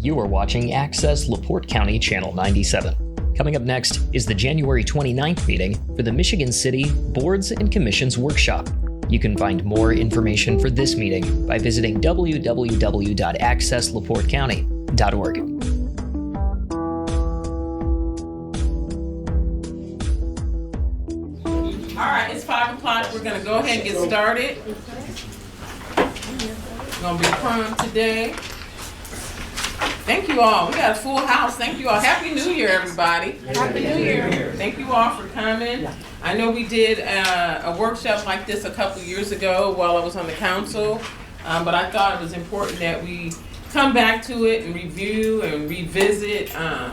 You are watching Access LaPorte County Channel 97. Coming up next is the January 29th meeting for the Michigan City Boards and Commissions Workshop. You can find more information for this meeting by visiting www.accesslaportecounty.org. All right, it's 5 o'clock. We're going to go ahead and get started. It's going to be fun today. Thank you all. We got a full house. Thank you all. Happy New Year, everybody. Happy New Year. Thank you all for coming. I know we did a workshop like this a couple years ago while I was on the council, but I thought it was important that we come back to it and review and revisit a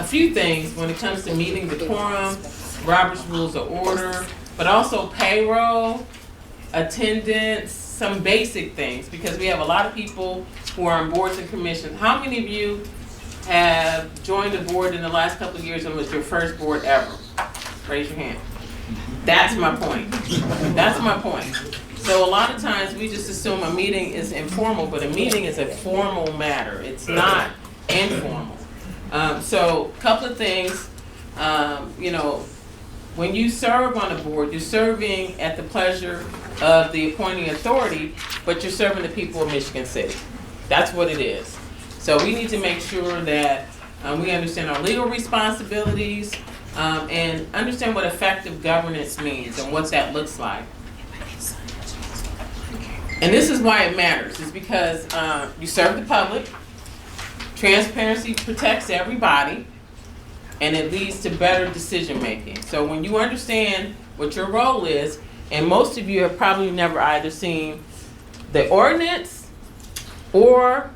few things when it comes to meeting the quorum, Robert's Rules of Order, but also payroll, attendance, some basic things, because we have a lot of people who are on boards and commissions. How many of you have joined a board in the last couple of years and was your first board ever? Raise your hand. That's my point. That's my point. So a lot of times we just assume a meeting is informal, but a meeting is a formal matter. It's not informal. So a couple of things, when you serve on a board, you're serving at the pleasure of the appointing authority, but you're serving the people of Michigan City. That's what it is. So we need to make sure that we understand our legal responsibilities and understand what effective governance means and what that looks like. And this is why it matters. It's because you serve the public, transparency protects everybody, and it leads to better decision making. So when you understand what your role is, and most of you have probably never either seen the ordinance or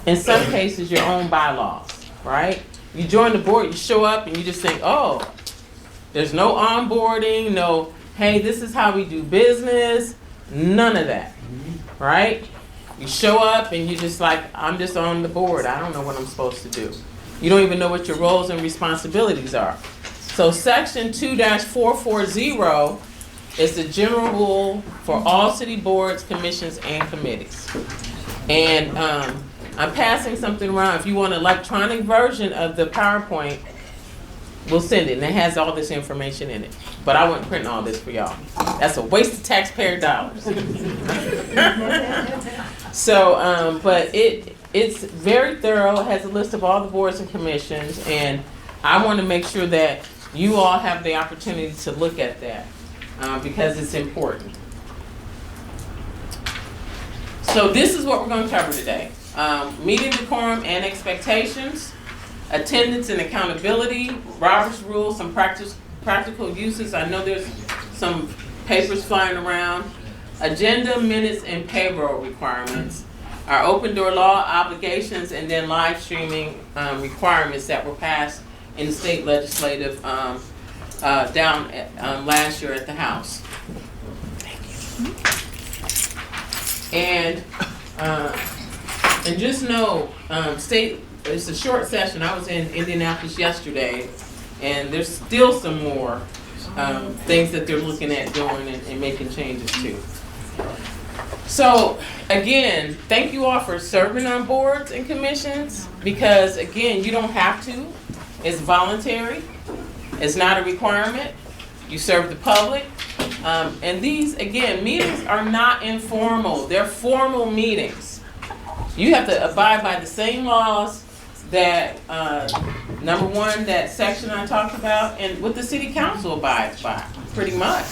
in some cases your own bylaws, right? You join the board, you show up and you just think, oh, there's no onboarding, no, hey, this is how we do business, none of that, right? You show up and you just like, I'm just on the board, I don't know what I'm supposed to do. You don't even know what your roles and responsibilities are. So section 2-440 is the general rule for all city boards, commissions, and committees. And I'm passing something around. If you want an electronic version of the PowerPoint, we'll send it. And it has all this information in it. But I wouldn't print all this for y'all. That's a waste of taxpayer dollars. So, but it's very thorough. It has a list of all the boards and commissions. And I want to make sure that you all have the opportunity to look at that because it's important. So this is what we're going to cover today. Meeting the quorum and expectations, attendance and accountability, Robert's Rules, some practical uses. I know there's some papers flying around. Agenda, minutes, and payroll requirements. Our open door law obligations, and then live streaming requirements that were passed in the state legislative down last year at the House. And just know, it's a short session. I was in Indianapolis yesterday, and there's still some more things that they're looking at doing and making changes to. So again, thank you all for serving on boards and commissions, because again, you don't have to. It's voluntary. It's not a requirement. You serve the public. And these, again, meetings are not informal. They're formal meetings. You have to abide by the same laws that, number one, that section I talked about, and what the city council abides by, pretty much.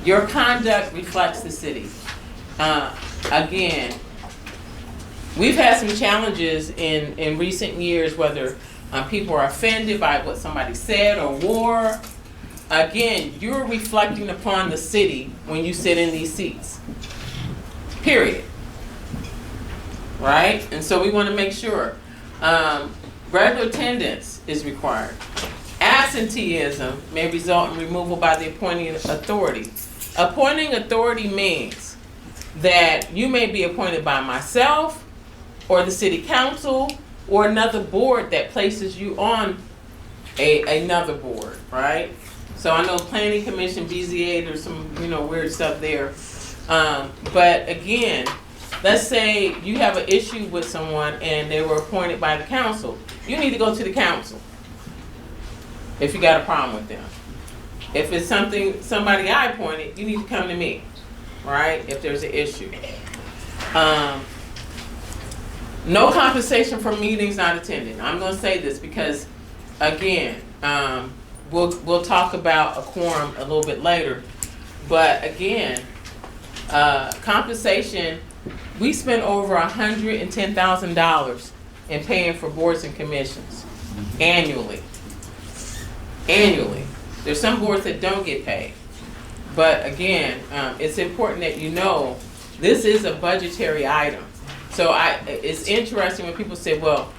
Your conduct reflects the city. Again, we've had some challenges in recent years, whether people are offended by what somebody said or wore. Again, you're reflecting upon the city when you sit in these seats. Period. Right? And so we want to make sure. Regular attendance is required. Absenteeism may result in removal by the appointing authority. Appointing authority means that you may be appointed by myself or the city council or another board that places you on another board, right? So I know Planning Commission, BZA, there's some weird stuff there. But again, let's say you have an issue with someone and they were appointed by the council. You need to go to the council if you got a problem with them. If it's somebody I appointed, you need to come to me, right? If there's an issue. No compensation for meetings not attended. I'm going to say this because, again, we'll talk about a quorum a little bit later. But again, compensation, we spend over $110,000 in paying for boards and commissions annually. Annually. There's some boards that don't get paid. But again, it's important that you know this is a budgetary item. So it's interesting when people say, well,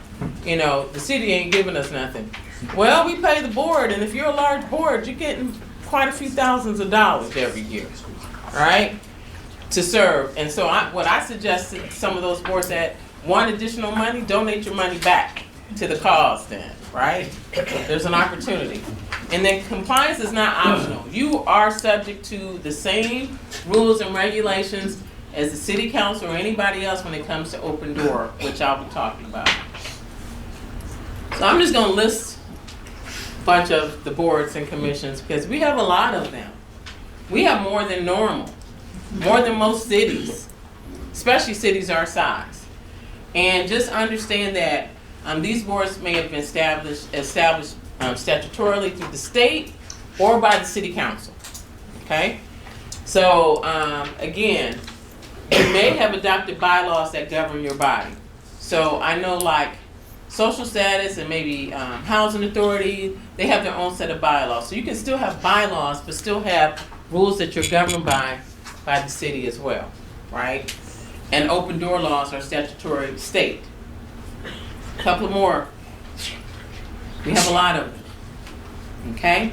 you know, the city ain't giving us nothing. Well, we pay the board, and if you're a large board, you're getting quite a few thousands of dollars every year, right, to serve. And so what I suggest to some of those boards that want additional money, donate your money back to the cause then, right? There's an opportunity. And then compliance is not optional. You are subject to the same rules and regulations as the city council or anybody else when it comes to open door, which I'll be talking about. So I'm just going to list a bunch of the boards and commissions because we have a lot of them. We have more than normal, more than most cities, especially cities our size. And just understand that these boards may have been established statutorily through the state or by the city council, okay? So again, you may have adopted bylaws that govern your body. So I know like social status and maybe housing authority, they have their own set of bylaws. So you can still have bylaws, but still have rules that you're governed by the city as well, right? And open door laws are statutory state. A couple more. We have a lot of them, okay?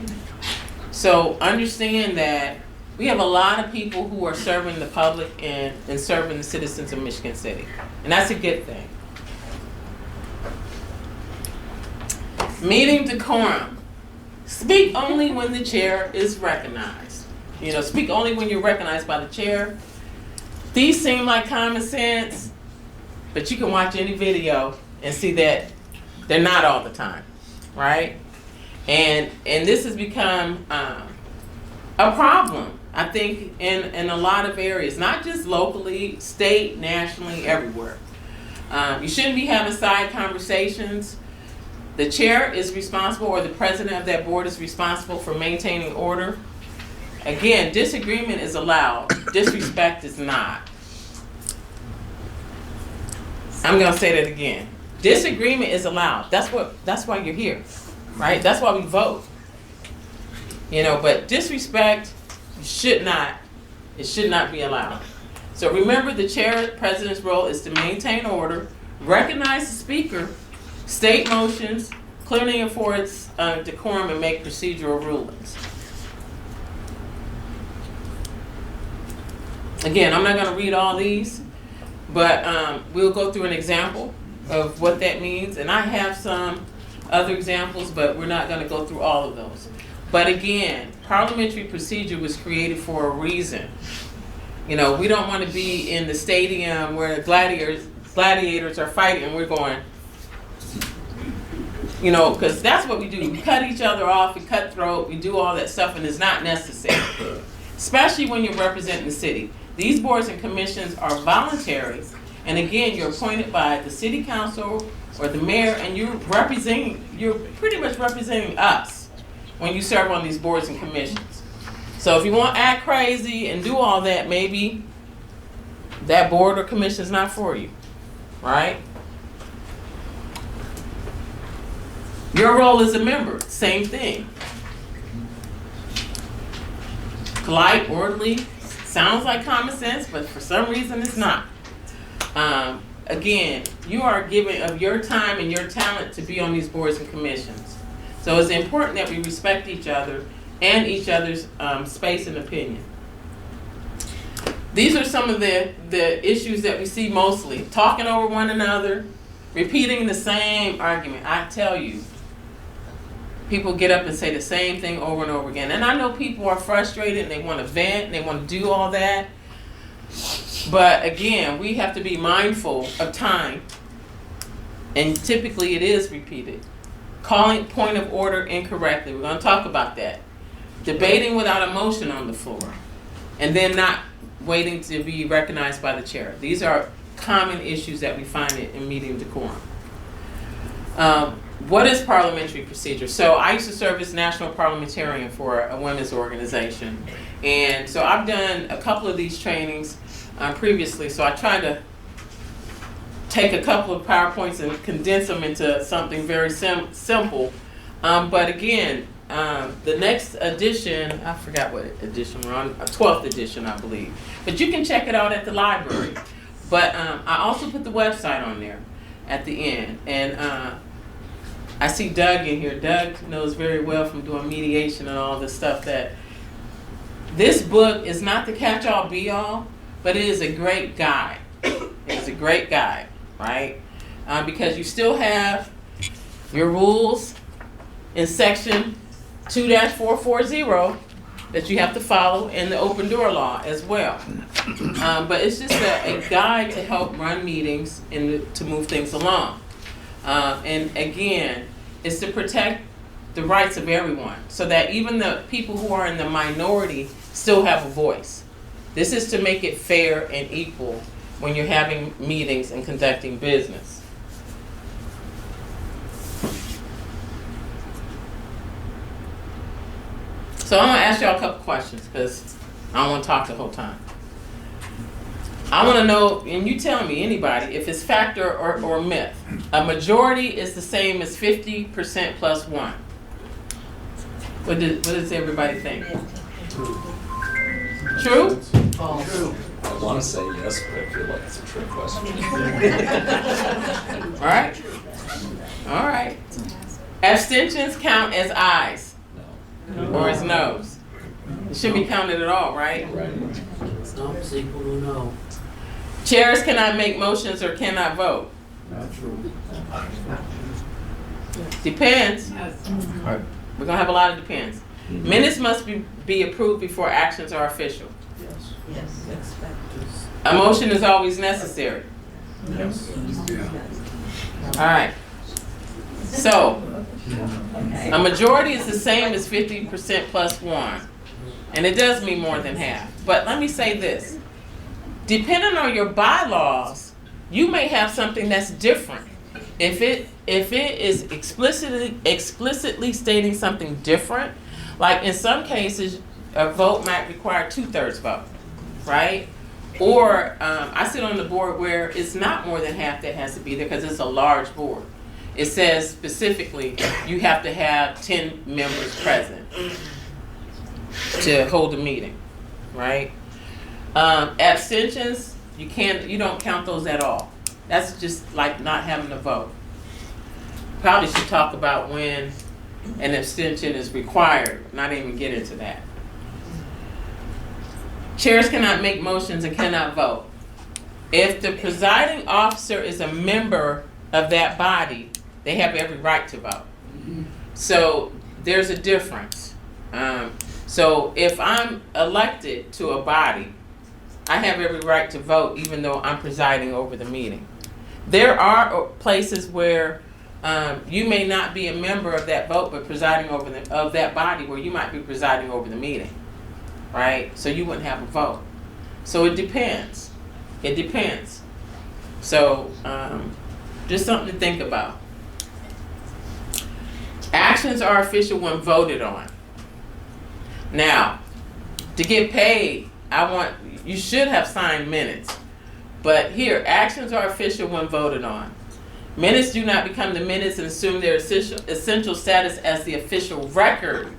So understand that we have a lot of people who are serving the public and serving the citizens of Michigan City. And that's a good thing. Meeting decorum. Speak only when the chair is recognized. You know, speak only when you're recognized by the chair. These seem like common sense, but you can watch any video and see that they're not all the time, right? And this has become a problem, I think, in a lot of areas, not just locally, state, nationally, everywhere. You shouldn't be having side conversations. The chair is responsible, or the president of that board is responsible for maintaining order. Again, disagreement is allowed, disrespect is not. I'm gonna say that again. Disagreement is allowed. That's why you're here, right? That's why we vote. You know, but disrespect should not be allowed. So remember, the chair president's role is to maintain order, recognize the speaker, state motions, clearly enforce decorum, and make procedural rulings. Again, I'm not going to read all these, but we'll go through an example of what that means. And I have some other examples, but we're not going to go through all of those. But again, parliamentary procedure was created for a reason. You know, we don't want to be in the stadium where gladiators are fighting and we're going, you know, because that's what we do. We cut each other off, we cut throat, we do all that stuff, and it's not necessary. Especially when you're representing the city. These boards and commissions are voluntary, and again, you're appointed by the city council or the mayor, and you're pretty much representing us when you serve on these boards and commissions. So if you want to act crazy and do all that, maybe that board or commission is not for you, right? Your role as a member, same thing. Polite, orderly, sounds like common sense, but for some reason it's not. Again, you are giving of your time and your talent to be on these boards and commissions. So it's important that we respect each other and each other's space and opinion. These are some of the issues that we see mostly. Talking over one another, repeating the same argument. I tell you, people get up and say the same thing over and over again. And I know people are frustrated and they want to vent and they want to do all that. But again, we have to be mindful of time, and typically it is repeated. Calling point of order incorrectly, we're going to talk about that. Debating without a motion on the floor, and then not waiting to be recognized by the chair. These are common issues that we find in meeting decorum. What is parliamentary procedure? So I used to serve as national parliamentarian for a women's organization. And so I've done a couple of these trainings previously. So I tried to take a couple of PowerPoints and condense them into something very simple. But again, the next edition, I forgot what edition we're on, 12th edition, I believe. But you can check it out at the library. But I also put the website on there at the end. And I see Doug in here. Doug knows very well from doing mediation and all this stuff that this book is not the catch-all be-all, but it is a great guide. It's a great guide, right? Because you still have your rules in section 2-440 that you have to follow in the open door law as well. But it's just a guide to help run meetings and to move things along. And again, it's to protect the rights of everyone so that even the people who are in the minority still have a voice. This is to make it fair and equal when you're having meetings and conducting business. So I'm gonna ask y'all a couple questions because I don't want to talk the whole time. I want to know, and you tell me, anybody, if it's fact or myth. A majority is the same as 50% plus 1. What does everybody think? True? False. I want to say yes, but I feel like it's a trick question. All right. All right. Abstentions count as ayes No. or as noes. It shouldn't be counted at all, right? Right. No is equal to no. Chairs cannot make motions or cannot vote. Not true. Depends. We're gonna have a lot of depends. Minutes must be approved before actions are official. Yes. Yes. Expectors. A motion is always necessary. Yes. All right. So, a majority is the same as 50% plus 1. And it does mean more than half. But let me say this. Depending on your bylaws, you may have something that's different. If it is explicitly stating something different, like in some cases, a vote might require 2/3 vote, right? Or I sit on the board where it's not more than half that has to be there because it's a large board. It says specifically you have to have 10 members present to hold a meeting, right? Abstentions, you don't count those at all. That's just like not having a vote. Probably should talk about when an abstention is required, not even get into that. Chairs cannot make motions and cannot vote. If the presiding officer is a member of that body, they have every right to vote. So there's a difference. So if I'm elected to a body, I have every right to vote even though I'm presiding over the meeting. There are places where you may not be a member of that vote, but presiding over of that body where you might be presiding over the meeting, right? So you wouldn't have a vote. So it depends. It depends. So just something to think about. Actions are official when voted on. Now, to get paid, you should have signed minutes. But here, actions are official when voted on. Minutes do not become the minutes and assume their essential status as the official record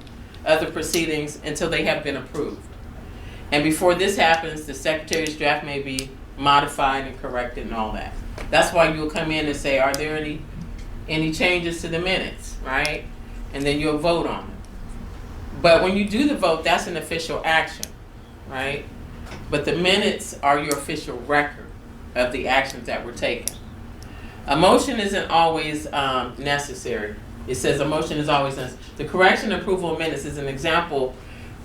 of the proceedings until they have been approved. And before this happens, the secretary's draft may be modified and corrected and all that. That's why you'll come in and say, are there any changes to the minutes, right? And then you'll vote on them. But when you do the vote, that's an official action, right? But the minutes are your official record of the actions that were taken. A motion isn't always necessary. It says a motion is always necessary. The correction and approval of minutes is an example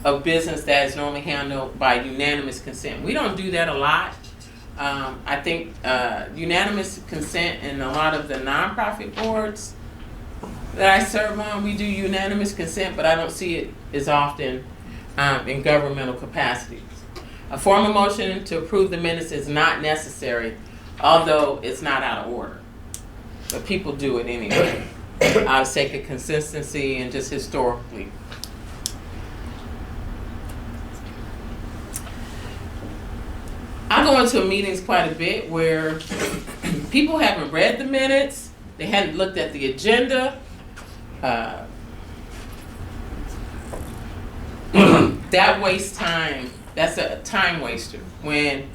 of business that is normally handled by unanimous consent. We don't do that a lot, I think unanimous consent in a lot of the nonprofit boards that I serve on, we do unanimous consent, but I don't see it as often in governmental capacities. A formal motion to approve the minutes is not necessary, although it's not out of order. But people do it anyway, out of sake of consistency and just historically. I go into meetings quite a bit where people haven't read the minutes, they hadn't looked at the agenda. That wastes time. That's a time waster. When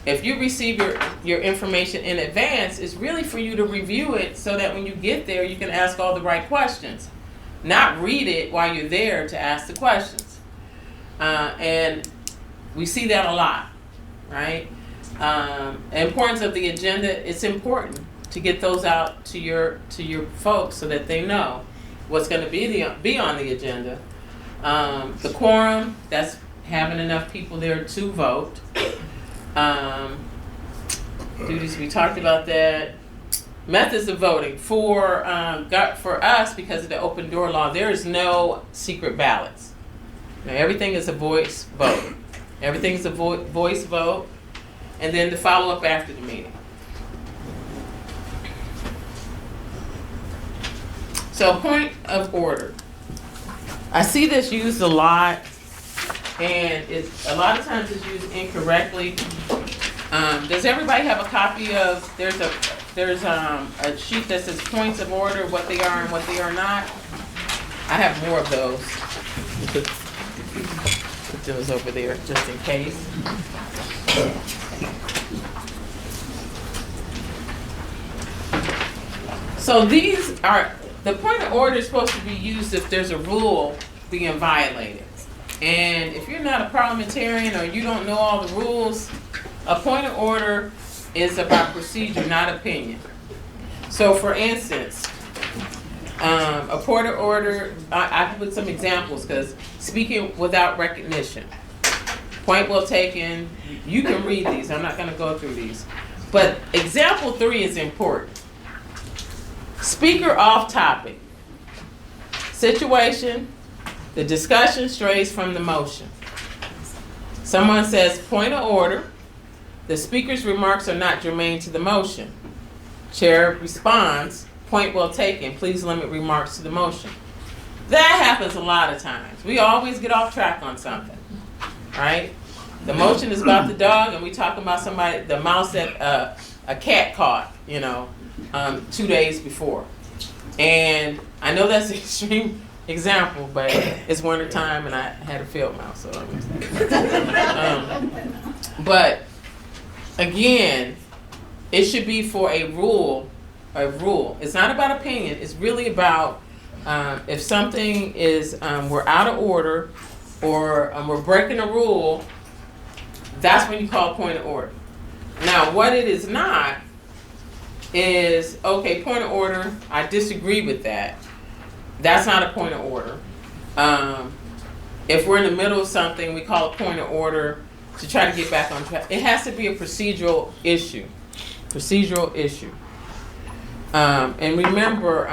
if you receive your information in advance, it's really for you to review it so that when you get there, you can ask all the right questions. Not read it while you're there to ask the questions. And we see that a lot, right? The importance of the agenda, it's important to get those out to your folks so that they know what's going to be on the agenda. The quorum, that's having enough people there to vote. Duties, we talked about that. Methods of voting for us, because of the open door law, there is no secret ballots. Now, everything is a voice vote. Everything's a voice vote, and then the follow up after the meeting. So, point of order. I see this used a lot, and a lot of times it's used incorrectly. Does everybody have a copy of? There's a sheet that says points of order, what they are and what they are not. I have more of those. Put those over there just in case. So these are. The point of order is supposed to be used if there's a rule being violated. And if you're not a parliamentarian or you don't know all the rules, a point of order is about procedure, not opinion. So for instance, a point of order, I put some examples because speaking without recognition, point well taken, you can read these, I'm not gonna go through these. But example 3 is important. Speaker off topic. Situation, the discussion strays from the motion. Someone says point of order. The speaker's remarks are not germane to the motion. Chair responds, point well taken, please limit remarks to the motion. That happens a lot of times. We always get off track on something, right? The motion is about the dog and we talk about somebody, the mouse that a cat caught, 2 days before. And I know that's an extreme example, but it's winter time and I had a field mouse, so but again, it should be for a rule. It's not about opinion, it's really about if something is we're out of order or we're breaking a rule, that's when you call a point of order. Now what it is not is, okay, point of order, I disagree with that. That's not a point of order. If we're in the middle of something, we call a point of order to try to get back on track. It has to be a procedural issue. And remember,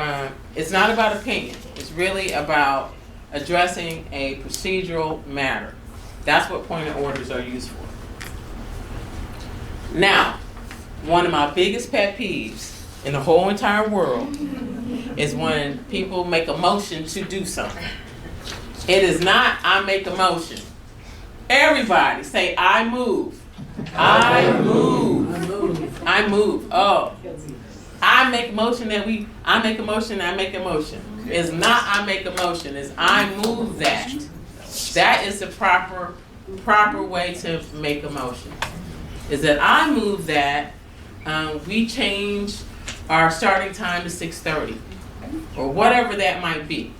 it's not about opinion. It's really about addressing a procedural matter. That's what point of orders are used for. Now, one of my biggest pet peeves in the whole entire world is when people make a motion to do something. It is not, I make a motion. Everybody say, I move. I move. I move. Oh. I make a motion I make a motion. It's not I make a motion, it's I move that. That is the proper way to make a motion. Is that I move that we change our starting time to 6:30 or whatever that might be.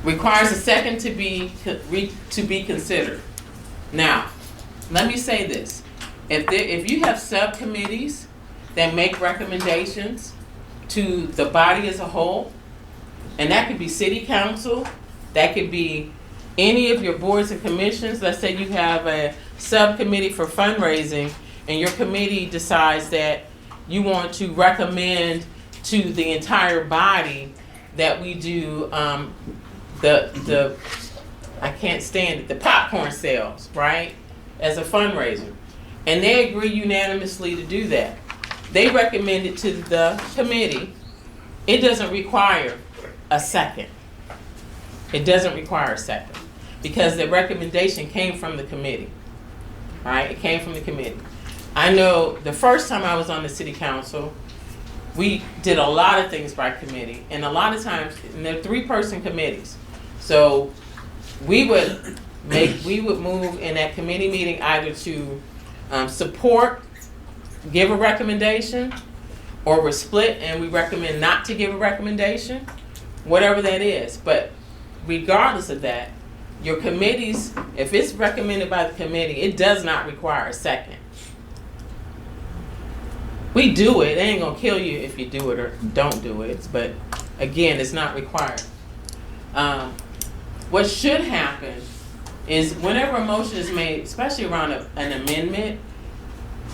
Requires a second to be considered. Now, let me say this. If you have subcommittees that make recommendations to the body as a whole, and that could be city council, that could be any of your boards and commissions. Let's say you have a subcommittee for fundraising, and your committee decides that you want to recommend to the entire body that we do the I can't stand it, the popcorn sales, right, as a fundraiser. And they agree unanimously to do that. They recommend it to the committee. It doesn't require a second. It doesn't require a second because the recommendation came from the committee, right? It came from the committee. I know the first time I was on the city council, we did a lot of things by committee, and a lot of times, and they're 3-person committees. So we would move in that committee meeting either to support, give a recommendation, or we're split and we recommend not to give a recommendation, whatever that is. But regardless of that, your committees, if it's recommended by the committee, it does not require a second. We do it. It ain't gonna kill you if you do it or don't do it. But again, it's not required. What should happen is whenever a motion is made, especially around an amendment,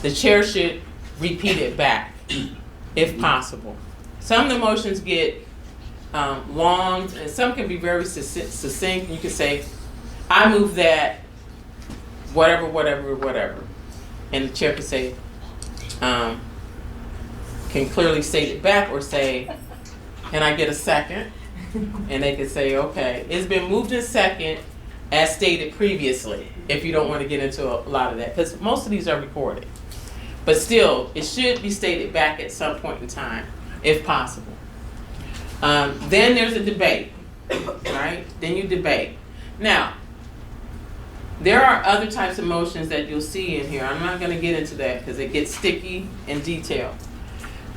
the chair should repeat it back, if possible. Some of the motions get long, and some can be very succinct. You can say, I move that whatever, whatever, whatever. And the chair can say, can clearly state it back or say, can I get a second? And they can say, okay, it's been moved in second as stated previously, if you don't want to get into a lot of that, because most of these are recorded. But still, it should be stated back at some point in time, if possible. Then there's a debate, right? Then you debate. Now, there are other types of motions that you'll see in here. I'm not going to get into that because it gets sticky and detailed.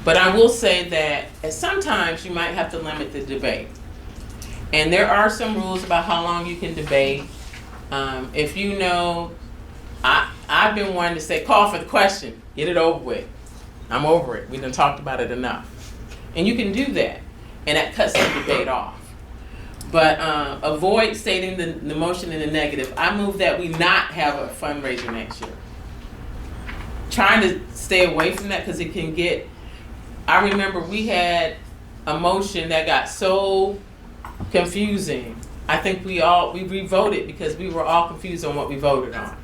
But I will say that sometimes you might have to limit the debate. And there are some rules about how long you can debate. If you know, I've been wanting to say, call for the question, get it over with. I'm over it. We done talked about it enough. And you can do that. And that cuts the debate off. But avoid stating the motion in the negative. I move that we not have a fundraiser next year. Trying to stay away from that because it can get, I remember we had a motion that got so confusing. I think we re-voted because we were all confused on what we voted on.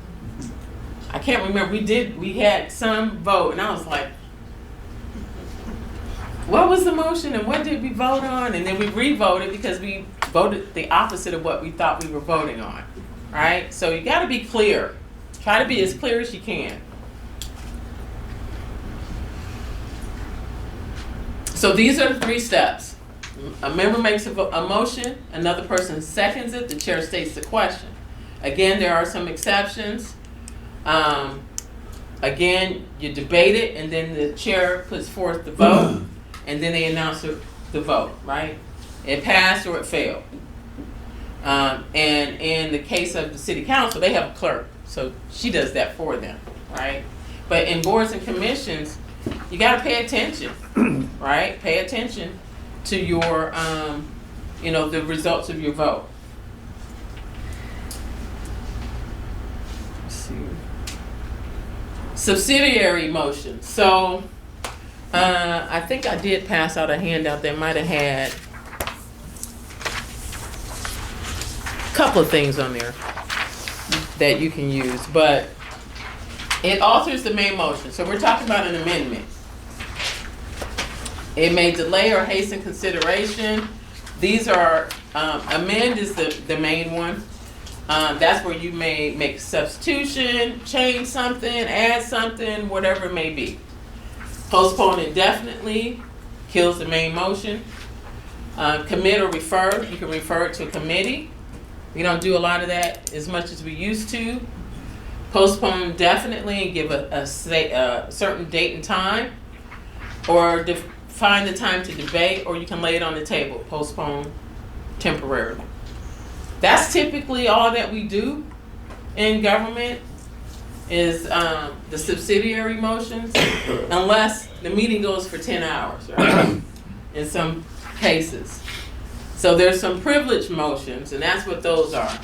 I can't remember, we had some vote and I was like, what was the motion and what did we vote on? And then we re-voted because we voted the opposite of what we thought we were voting on, right? So you gotta be clear. Try to be as clear as you can. So these are the 3 steps. A member makes a motion, another person seconds it, the chair states the question. Again, there are some exceptions. Again, you debate it and then the chair puts forth the vote and then they announce the vote, right? It passed or it failed. And in the case of the city council, they have a clerk, so she does that for them, right? But in boards and commissions, you gotta pay attention, right? Pay attention to your, the results of your vote. Let's see. Subsidiary motion. So, I think I did pass out a handout that might have had a couple of things on there that you can use, but it alters the main motion. So we're talking about an amendment. It may delay or hasten consideration. These are, amend is the main one. That's where you may make a substitution, change something, add something, whatever it may be. Postpone indefinitely kills the main motion. Commit or refer, you can refer it to a committee. We don't do a lot of that as much as we used to. Postpone indefinitely and give a certain date and time, or find the time to debate, or you can lay it on the table, postpone temporarily. That's typically all that we do in government is the subsidiary motions, unless the meeting goes for 10 hours, right? In some cases. So there's some privilege motions, and that's what those are.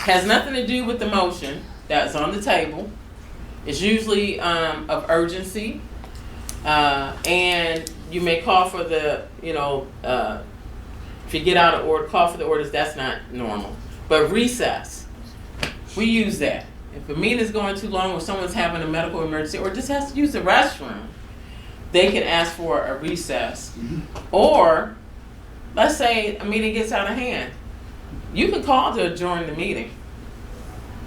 Has nothing to do with the motion. that's on the table. It's usually of urgency, and you may call for the, if you get out of order, call for the orders. That's not normal. But recess, we use that. If a meeting is going too long, or someone's having a medical emergency, or just has to use the restroom, they can ask for a recess. Or, let's say a meeting gets out of hand. You can call to adjourn the meeting.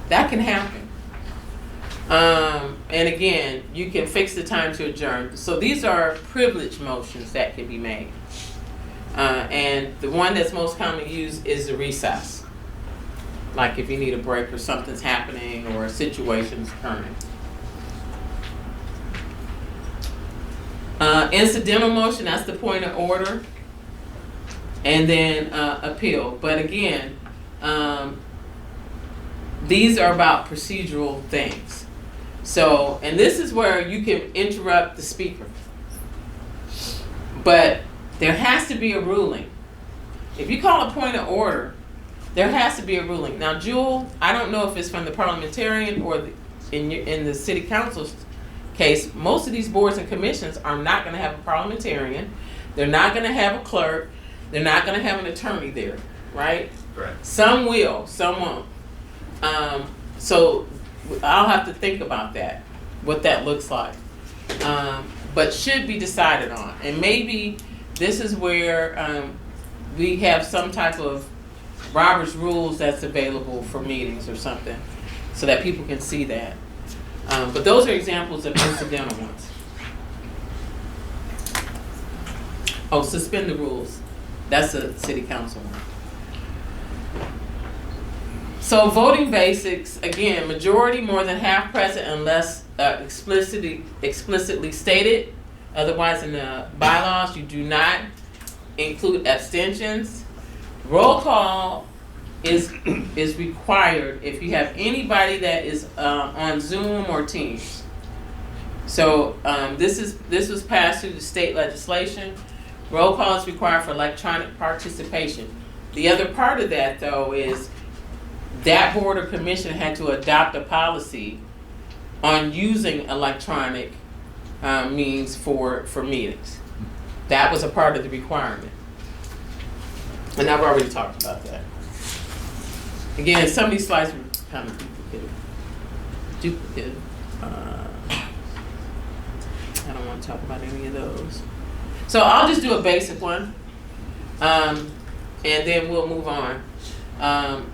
That can happen. And again, you can fix the time to adjourn. So these are privilege motions that can be made. And the one that's most commonly used is the recess. Like if you need a break or something's happening or a situation's occurring. Incidental motion, that's the point of order. And then appeal. But again, these are about procedural things. So, and this is where you can interrupt the speaker. But there has to be a ruling. If you call a point of order, there has to be a ruling. Now, Jewel, I don't know if it's from the parliamentarian or in the city council's case, most of these boards and commissions are not going to have a parliamentarian. They're not going to have a clerk. They're not going to have an attorney there, right? Right. Some will, some won't. So I'll have to think about that, what that looks like. But should be decided on. And maybe this is where we have some type of Robert's rules that's available for meetings or something so that people can see that. But those are examples of incidental ones. Oh, suspend the rules. That's a city council one. So voting basics, again, majority more than half present unless explicitly stated. Otherwise in the bylaws, you do not include abstentions. Roll call is required if you have anybody that is on Zoom or Teams. So this was passed through the state legislation. Roll call is required for electronic participation. The other part of that, though, is that board or commission had to adopt a policy on using electronic means for meetings. That was a part of the requirement. And I've already talked about that. Again, some of these slides were kind of duplicated. I don't want to talk about any of those. So I'll just do a basic one, and then we'll move on.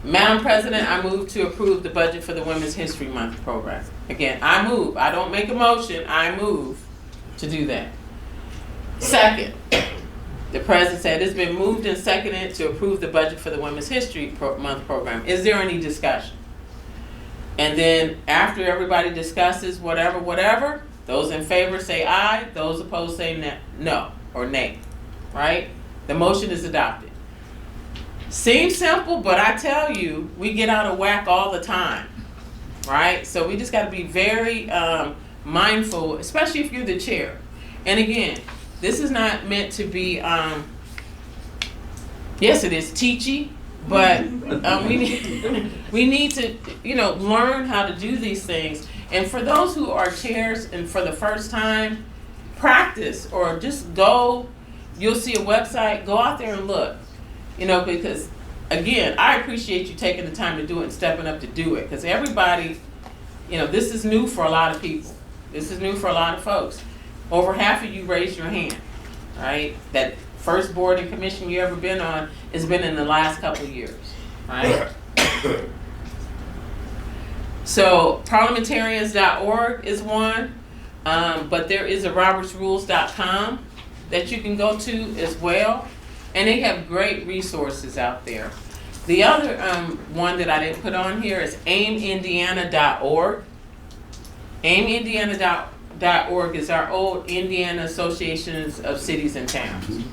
Madam President, I move to approve the budget for the Women's History Month program. Again, I move. I don't make a motion. I move to do that. Second, the President said it's been moved and seconded to approve the budget for the Women's History Month program. Is there any discussion? And then after everybody discusses whatever, those in favor say aye. Those opposed say no or nay. Right? The motion is adopted. Seems simple, but I tell you, we get out of whack all the time, right? So we just got to be very mindful, especially if you're the chair. And again, this is not meant to be, yes, it is teachy, but we need to, learn how to do these things. And for those who are chairs and for the first time, practice or just go. You'll see a website. Go out there and look. Because again, I appreciate you taking the time to do it and stepping up to do it. Because everybody, this is new for a lot of people. This is new for a lot of folks. Over half of you raised your hand, right? That first board and commission you ever been on has been in the last couple of years, right? So parliamentarians.org is one, but there is a robertsrules.com that you can go to as well. And they have great resources out there. The other one that I didn't put on here is aimindiana.org. Aimindiana.org is our old Indiana Associations of Cities and Towns,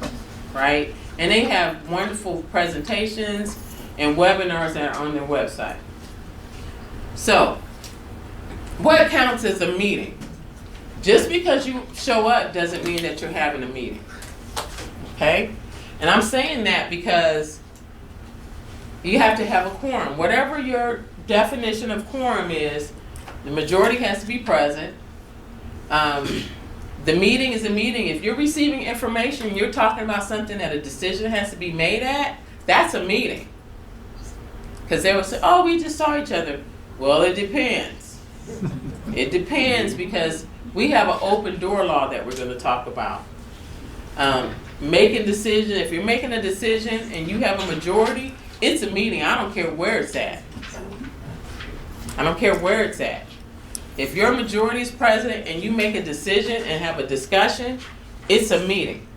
right? And they have wonderful presentations and webinars that are on their website. So, what counts as a meeting? Just because you show up doesn't mean that you're having a meeting, okay? And I'm saying that because you have to have a quorum. Whatever your definition of quorum is the majority has to be present. The meeting is a meeting. If you're receiving information, you're talking about something that a decision has to be made at, that's a meeting. Because they will say, oh, we just saw each other. Well, it depends. It depends because we have an open door law that we're going to talk about. Making decision, if you're making a decision and you have a majority, it's a meeting. I don't care where it's at. I don't care where it's at. If your majority is present and you make a decision and have a discussion, it's a meeting.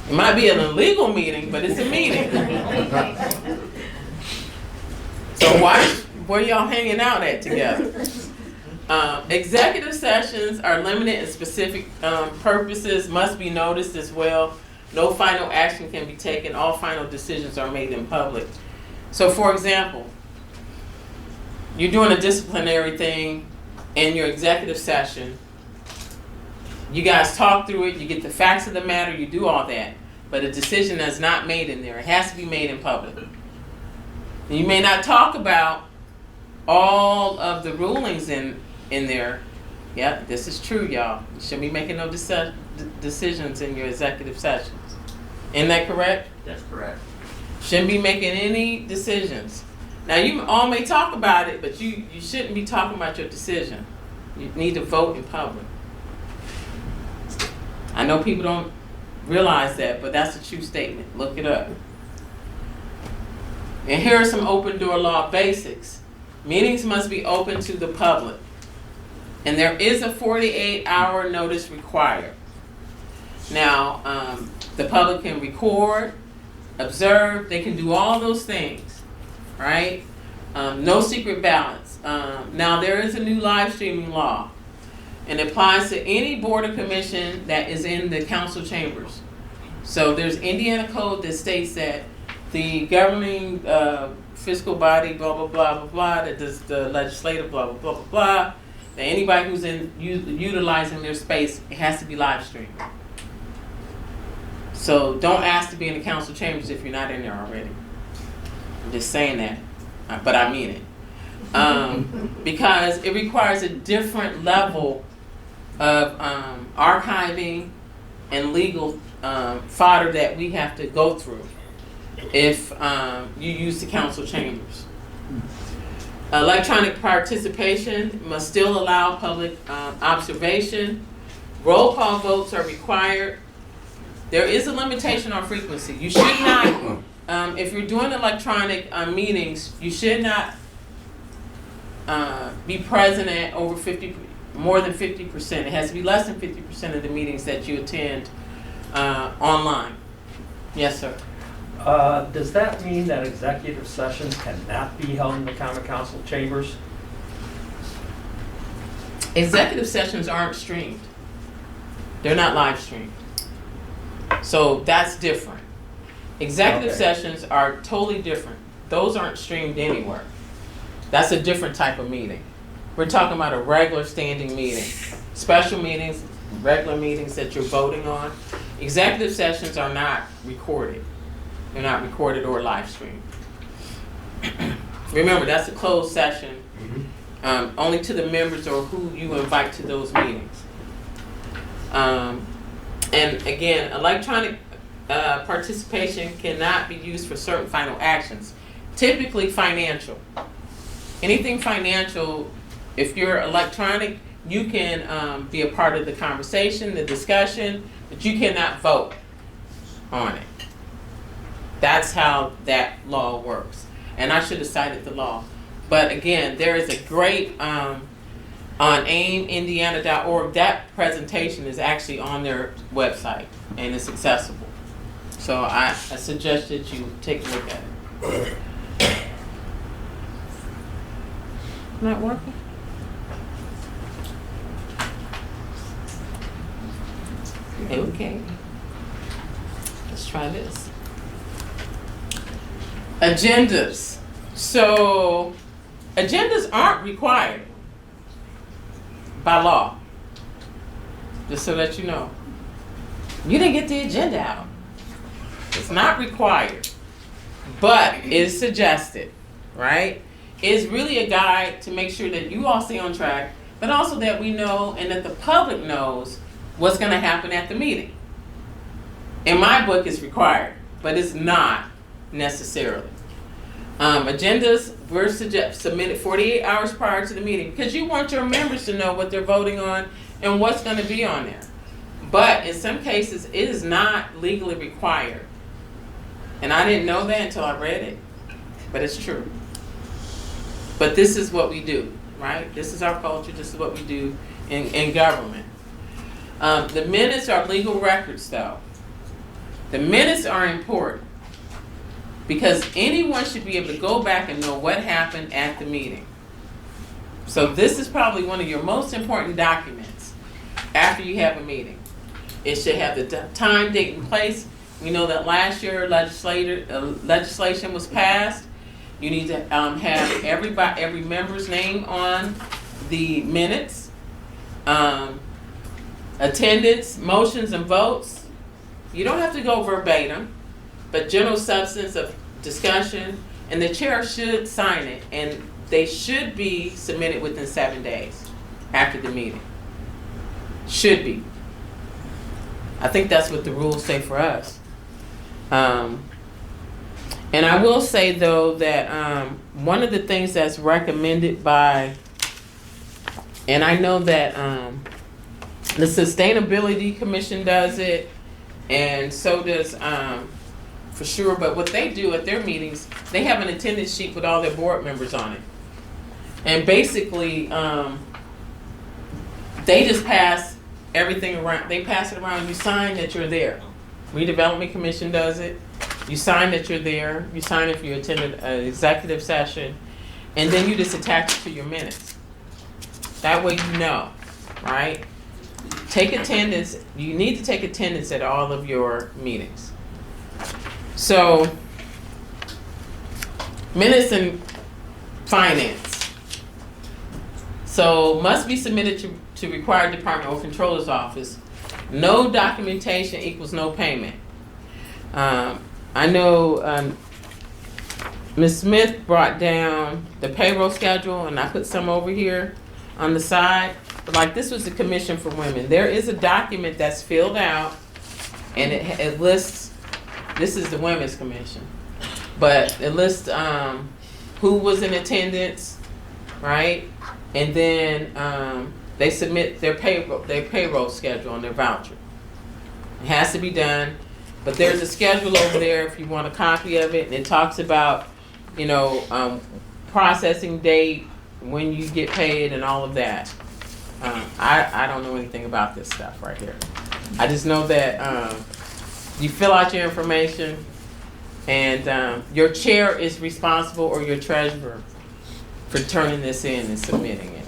It might be an illegal meeting, but it's a meeting. So watch where y'all hanging out at together. Executive sessions are limited and specific purposes, must be noticed as well. No final action can be taken. All final decisions are made in public. So for example, you're doing a disciplinary thing in your executive session. You guys talk through it, you get the facts of the matter, you do all that. But a decision is not made in there. It has to be made in public. And you may not talk about all of the rulings in there. Yeah, this is true, y'all. You shouldn't be making no decisions in your executive sessions. Isn't that correct? That's correct. Shouldn't be making any decisions. Now, you all may talk about it, but you shouldn't be talking about your decision. You need to vote in public. I know people don't realize that, but that's a true statement. Look it up. And here are some open door law basics. Meetings must be open to the public. And there is a 48-hour notice required. Now, the public can record, observe, they can do all those things, right? No secret ballots. Now, there is a new live streaming law, and it applies to any board or commission that is in the council chambers. So there's Indiana code that states that the governing fiscal body, blah, blah, blah, blah, blah, that does the legislative, blah, blah, blah, blah, blah, that anybody who's utilizing their space, it has to be live streamed. So don't ask to be in the council chambers if you're not in there already. I'm just saying that, but I mean it. Because it requires a different level of archiving and legal fodder that we have to go through if you use the council chambers. Electronic participation must still allow public observation. Roll call votes are required. There is a limitation on frequency. You should not, if you're doing electronic meetings, you should not be present at more than 50%. It has to be less than 50% of the meetings that you attend online. Yes, sir. Does that mean that executive sessions cannot be held in the common council chambers? Executive sessions aren't streamed. They're not live streamed. So that's different. Executive sessions are totally different. Those aren't streamed anywhere. That's a different type of meeting. We're talking about a regular standing meeting. Special meetings, regular meetings that you're voting on. Executive sessions are not recorded. They're not recorded or live streamed. Remember, that's a closed session, only to the members or who you invite to those meetings. And again, electronic participation cannot be used for certain final actions, typically financial. Anything financial, if you're electronic, you can be a part of the conversation, the discussion, but you cannot vote on it. That's how that law works. And I should have cited the law. But again, there is a great, on aimindiana.org, that presentation is actually on their website and it's accessible. So I suggest that you take a look at it. Not working? Okay. Let's try this. Agendas. So, agendas aren't required by law. Just so that you know. You didn't get the agenda out. It's not required, but it's suggested, right? is really a guide to make sure that you all stay on track, but also that we know and that the public knows what's going to happen at the meeting. In my book, it's required, but it's not necessarily. Agendas were submitted 48 hours prior to the meeting because you want your members to know what they're voting on and what's going to be on there. But in some cases, it is not legally required. And I didn't know that until I read it, but it's true. But this is what we do, right? This is our culture. This is what we do in government. The minutes are legal records, though. The minutes are important because anyone should be able to go back and know what happened at the meeting. So this is probably one of your most important documents after you have a meeting. It should have the time, date, and place. We know that last year legislation was passed. You need to have every member's name on the minutes, attendance, motions, and votes. You don't have to go verbatim, but general substance of discussion, and the chair should sign it, and they should be submitted within 7 days after the meeting. Should be. I think that's what the rules say for us. And I will say, though, that one of the things that's recommended by, and I know that the Sustainability Commission does it, and so does, for sure, but what they do at their meetings, they have an attendance sheet with all their board members on it. And basically, they just pass everything around. They pass it around. You sign that you're there. Redevelopment Commission does it. You sign that you're there. You sign if you attended an executive session. And then you just attach it to your minutes. That way you know, right? Take attendance. You need to take attendance at all of your meetings. So, minutes and finance. So, must be submitted to required department or controller's office. No documentation equals no payment. I know Ms. Smith brought down the payroll schedule, and I put some over here on the side. But like, this was the Commission for Women. There is a document that's filled out, and it lists, this is the Women's Commission, but it lists who was in attendance, right? And then they submit their payroll schedule and their voucher. It has to be done, but there's a schedule over there if you want a copy of it, and it talks about, you know, processing date, when you get paid, and all of that. I don't know anything about this stuff right here. I just know that you fill out your information, and your chair is responsible, or your treasurer, for turning this in and submitting it.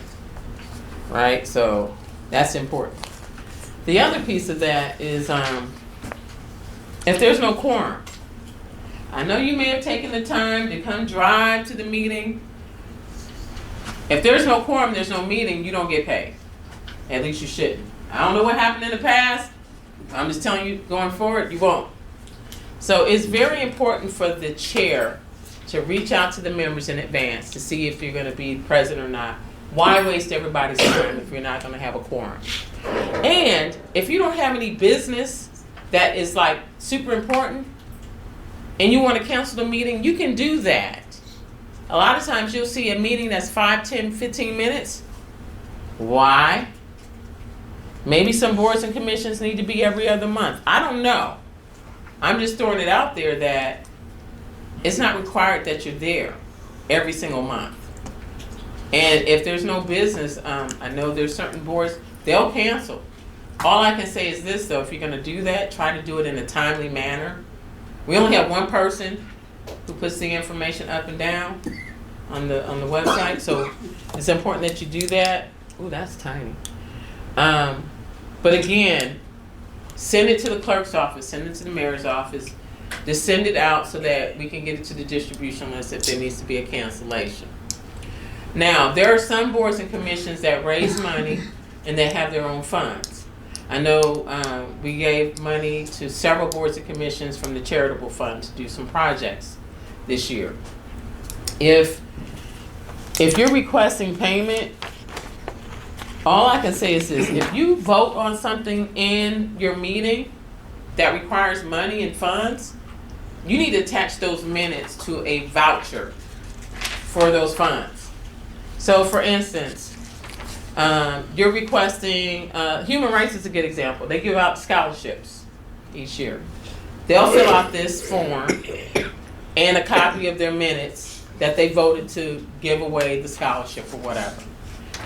Right? So that's important. The other piece of that is if there's no quorum. I know you may have taken the time to come drive to the meeting. If there's no quorum, there's no meeting, you don't get paid. At least you shouldn't. I don't know what happened in the past. I'm just telling you, going forward, you won't. So it's very important for the chair to reach out to the members in advance to see if you're going to be present or not. Why waste everybody's time if you're not going to have a quorum? And if you don't have any business that is like super important and you want to cancel the meeting, you can do that. A lot of times you'll see a meeting that's 5, 10, 15 minutes. Why? Maybe some boards and commissions need to be every other month. I don't know. I'm just throwing it out there that it's not required that you're there every single month. And if there's no business, I know there's certain boards, they'll cancel. All I can say is this, though, if you're going to do that, try to do it in a timely manner. We only have one person who puts the information up and down on the website, so it's important that you do that. Ooh, that's tiny. But again, send it to the clerk's office, send it to the mayor's office. Just send it out so that we can get it to the distribution list if there needs to be a cancellation. Now, there are some boards and commissions that raise money and they have their own funds. I know we gave money to several boards and commissions from the charitable fund to do some projects this year. If If you're requesting payment, all I can say is this: if you vote on something in your meeting that requires money and funds, you need to attach those minutes to a voucher for those funds. So for instance, you're requesting, human rights is a good example. They give out scholarships each year. They'll fill out this form and a copy of their minutes that they voted to give away the scholarship or whatever.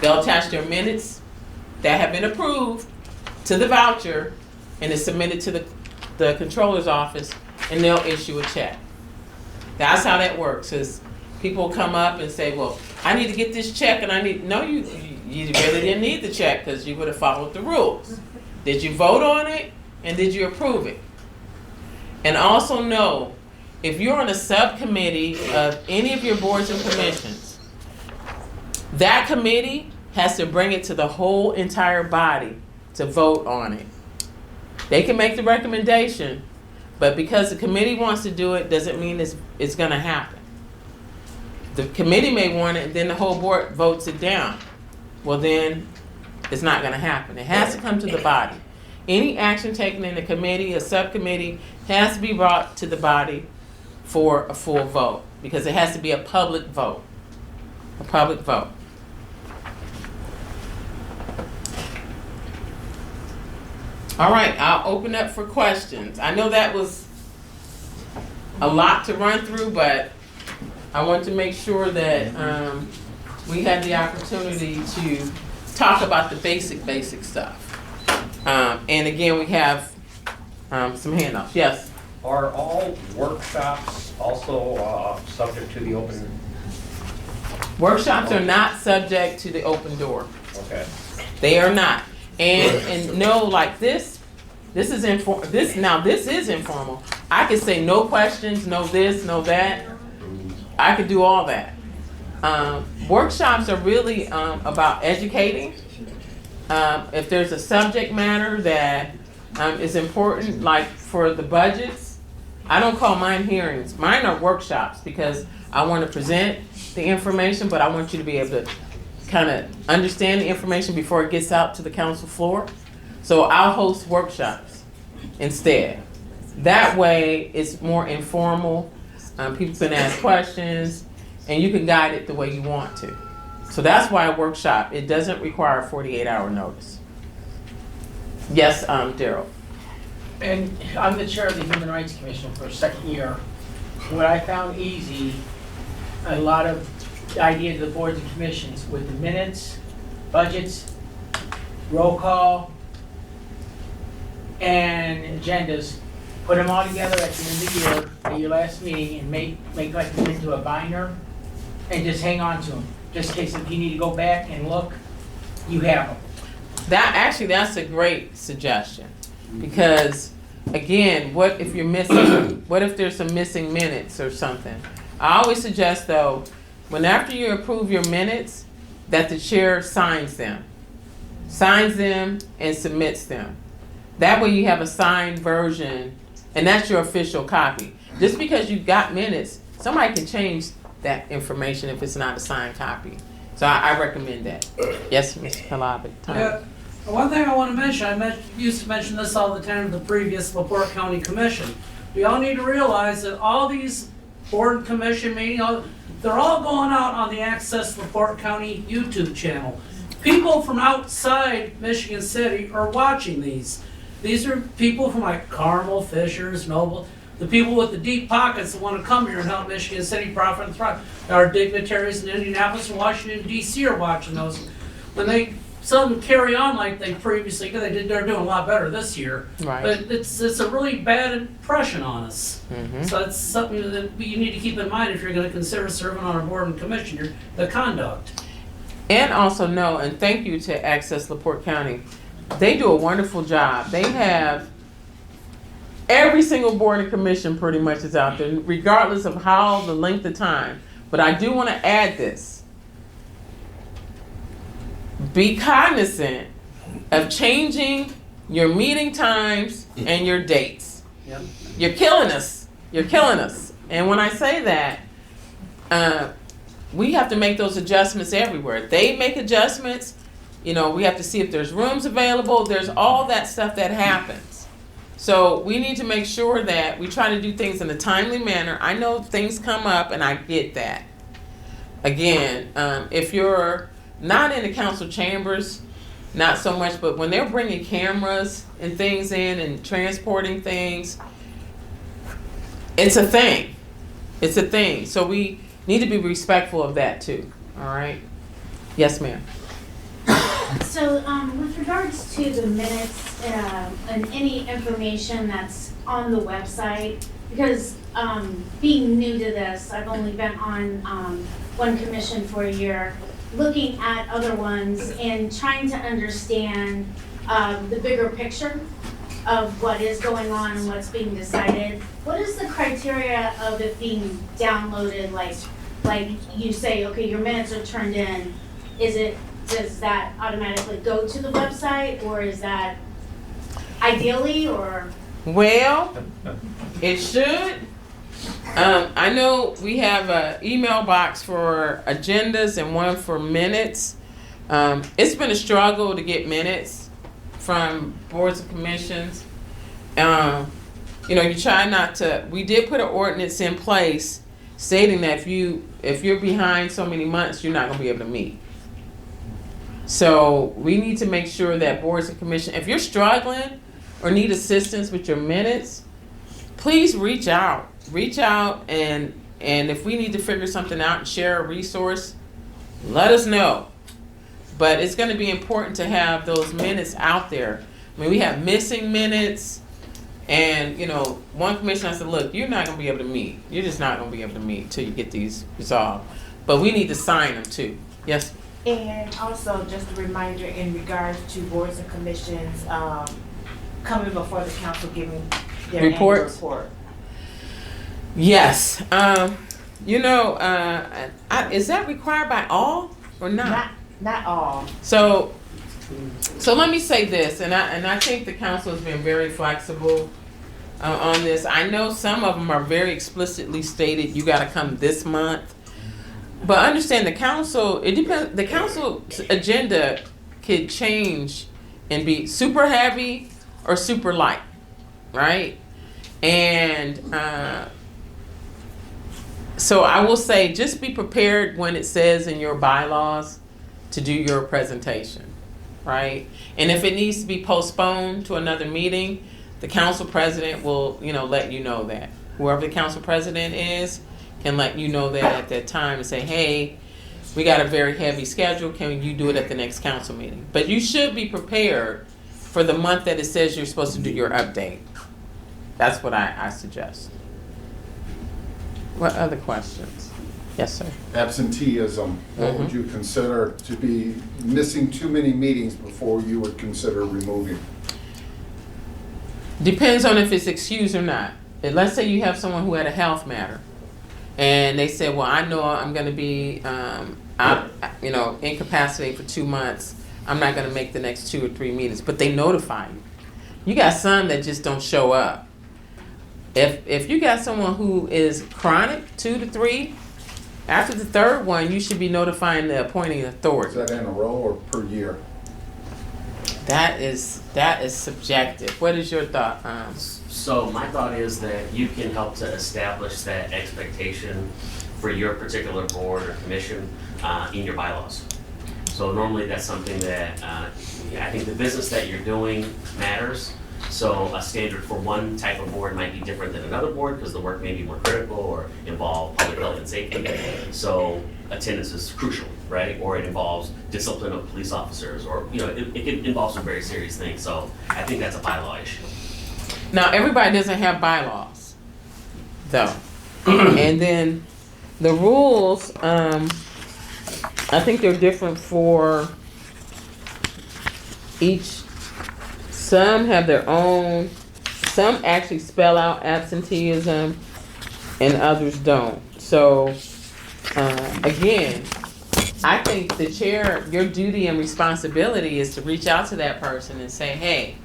They'll attach their minutes that have been approved to the voucher and is submitted to the controller's office, and they'll issue a check. That's how that works. Is people come up and say, well, I need to get this check, and no, you really didn't need the check because you would have followed the rules. Did you vote on it, and did you approve it? And also know, if you're on a subcommittee of any of your boards and commissions, that committee has to bring it to the whole entire body to vote on it. They can make the recommendation, but because the committee wants to do it, doesn't mean it's gonna happen. The committee may want it, and then the whole board votes it down. Well, then it's not gonna happen. It has to come to the body. Any action taken in a committee, a subcommittee, has to be brought to the body for a full vote, because it has to be a public vote. A public vote. All right, I'll open up for questions. I know that was a lot to run through, but I want to make sure that we had the opportunity to talk about the basic stuff. And again, we have some handouts. Yes? Are all workshops also subject to the open? Workshops are not subject to the open door. Okay. They are not. And no, like this is this is informal. I could say no questions, no this, no that. I could do all that. Workshops are really about educating. If there's a subject matter that is important, like for the budgets, I don't call mine hearings. Mine are workshops because I want to present the information, but I want you to be able to kind of understand the information before it gets out to the council floor. So I'll host workshops instead. That way it's more informal. People can ask questions and you can guide it the way you want to. So that's why a workshop, it doesn't require a 48-hour notice. Yes, Daryl. And I'm the chair of the Human Rights Commission for a second year. What I found easy, a lot of ideas of the boards and commissions with the minutes, budgets, roll call, and agendas. Put them all together at the end of the year, at your last meeting, and make like them into a binder, and just hang on to them. Just in case if you need to go back and look, you have them. That's a great suggestion. Because again, what if you're missing, what if there's some missing minutes or something? I always suggest though, when after you approve your minutes, that the chair signs them and submits them. That way you have a signed version, and that's your official copy. Just because you've got minutes, somebody can change that information if it's not a signed copy. So I recommend that. Yes, Mr. Kalabi. Yeah, one thing I want to mention, used to mention this all the time to the previous LaPorte County Commission. We all need to realize that all these board and commission meetings, they're all going out on the Access LaPorte County YouTube channel. People from outside Michigan City are watching these. These are people from like Carmel, Fishers, Noble, the people with the deep pockets that want to come here and help Michigan City profit and thrive. Our dignitaries in Indianapolis and Washington, D.C. are watching those. When some of them carry on like they previously did, they're doing a lot better this year. Right. But it's a really bad impression on us. Mm-hmm. So it's something that you need to keep in mind if you're going to consider serving on a board and commission, the conduct. And also know, and thank you to Access LaPorte County, they do a wonderful job. They have every single board and commission pretty much is out there, regardless of how the length of time. But I do want to add this. Be cognizant of changing your meeting times and your dates. Yep. You're killing us. You're killing us. And when I say that, we have to make those adjustments everywhere. They make adjustments, we have to see if there's rooms available. There's all that stuff that happens. So we need to make sure that we try to do things in a timely manner. I know things come up, and I get that. Again, if you're not in the council chambers, not so much, but when they're bringing cameras and things in and transporting things, it's a thing. It's a thing. So we need to be respectful of that too. All right? Yes, ma'am. So, with regards to the minutes and any information that's on the website, because being new to this, I've only been on one commission for a year, looking at other ones and trying to understand the bigger picture of what is going on and what's being decided. What is the criteria of it being downloaded? Like you say, okay, your minutes are turned in. Does that automatically go to the website, or is that ideally, or? Well, it should. I know we have an email box for agendas and one for minutes. It's been a struggle to get minutes from boards and commissions. You try not to. We did put an ordinance in place stating that if you're behind so many months, you're not going to be able to meet. So we need to make sure that boards and commissions, if you're struggling or need assistance with your minutes, please reach out. Reach out, and if we need to figure something out and share a resource, let us know. But it's going to be important to have those minutes out there. I mean, we have missing minutes, and one commissioner said, look, you're not going to be able to meet. You're just not going to be able to meet until you get these resolved. But we need to sign them too. Yes? And also, just a reminder in regards to boards and commissions coming before the council giving their Reports? annual report. Yes. Is that required by all or not? Not all. So let me say this, and I think the council has been very flexible on this. I know some of them are very explicitly stated, you got to come this month. But understand the council, it depends, the council's agenda could change and be super heavy or super light, right? And so I will say, just be prepared when it says in your bylaws to do your presentation, right? And if it needs to be postponed to another meeting, the council president will, let you know that. Whoever the council president is can let you know that at that time and say, hey, we got a very heavy schedule. Can you do it at the next council meeting? But you should be prepared for the month that it says you're supposed to do your update. That's what I suggest. What other questions? Yes, sir. Absenteeism, what would you consider to be missing too many meetings before you would consider removing? Depends on if it's excused or not. And let's say you have someone who had a health matter, and they said, well, I know I'm going to be incapacitated for 2 months. I'm not going to make the next 2 or 3 meetings, but they notify you. You got some that just don't show up. If you got someone who is chronic, 2 to 3, after the 3rd one, you should be notifying the appointing authority. Is that in a row or per year? That is subjective. What is your thought? So my thought is that you can help to establish that expectation for your particular board or commission in your bylaws. So normally that's something that I think the business that you're doing matters. So a standard for one type of board might be different than another board because the work may be more critical or involve public health and safety. So attendance is crucial, right? Or it involves discipline of police officers, or it could involve some very serious things. So I think that's a bylaw issue. Now, everybody doesn't have bylaws, though. And then the rules, I think they're different for each. Some have their own. Some actually spell out absenteeism, and others don't. So, again, I think the chair, your duty and responsibility is to reach out to that person and say, hey,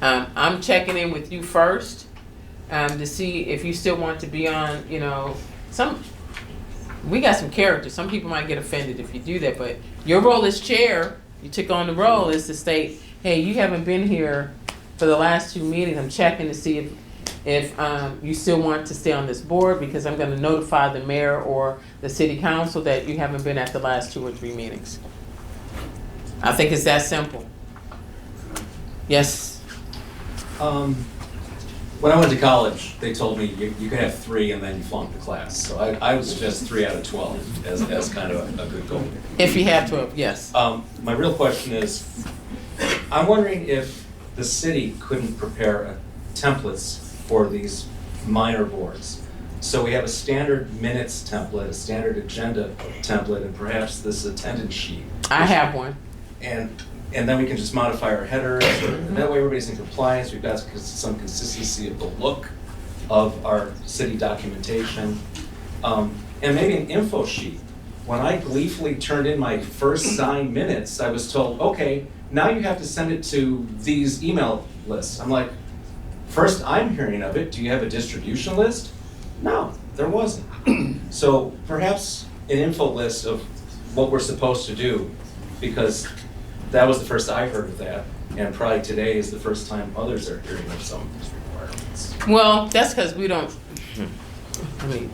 I'm checking in with you first to see if you still want to be on, we got some character. Some people might get offended if you do that, but your role as chair, you took on the role, is to state, hey, you haven't been here for the last 2 meetings. I'm checking to see if you still want to stay on this board, because I'm gonna notify the mayor or the city council that you haven't been at the last 2 or 3 meetings. I think it's that simple. Yes? When I went to college, they told me you could have 3 and then you flunk the class. So I would suggest 3 out of 12 as kind of a good goal. If you have 12, yes. My real question is, I'm wondering if the city couldn't prepare templates for these minor boards. So we have a standard minutes template, a standard agenda template, and perhaps this attendance sheet. I have one. And then we can just modify our headers, and that way everybody's in compliance. We've got some consistency of the look of our city documentation. And maybe an info sheet. When I gleefully turned in my first signed minutes, I was told, okay, now you have to send it to these email lists. I'm like, first I'm hearing of it. Do you have a distribution list? No, there wasn't. So perhaps an info list of what we're supposed to do, because that was the first I heard of that, and probably today is the first time others are hearing of some of these requirements. Well, that's because we don't, I mean,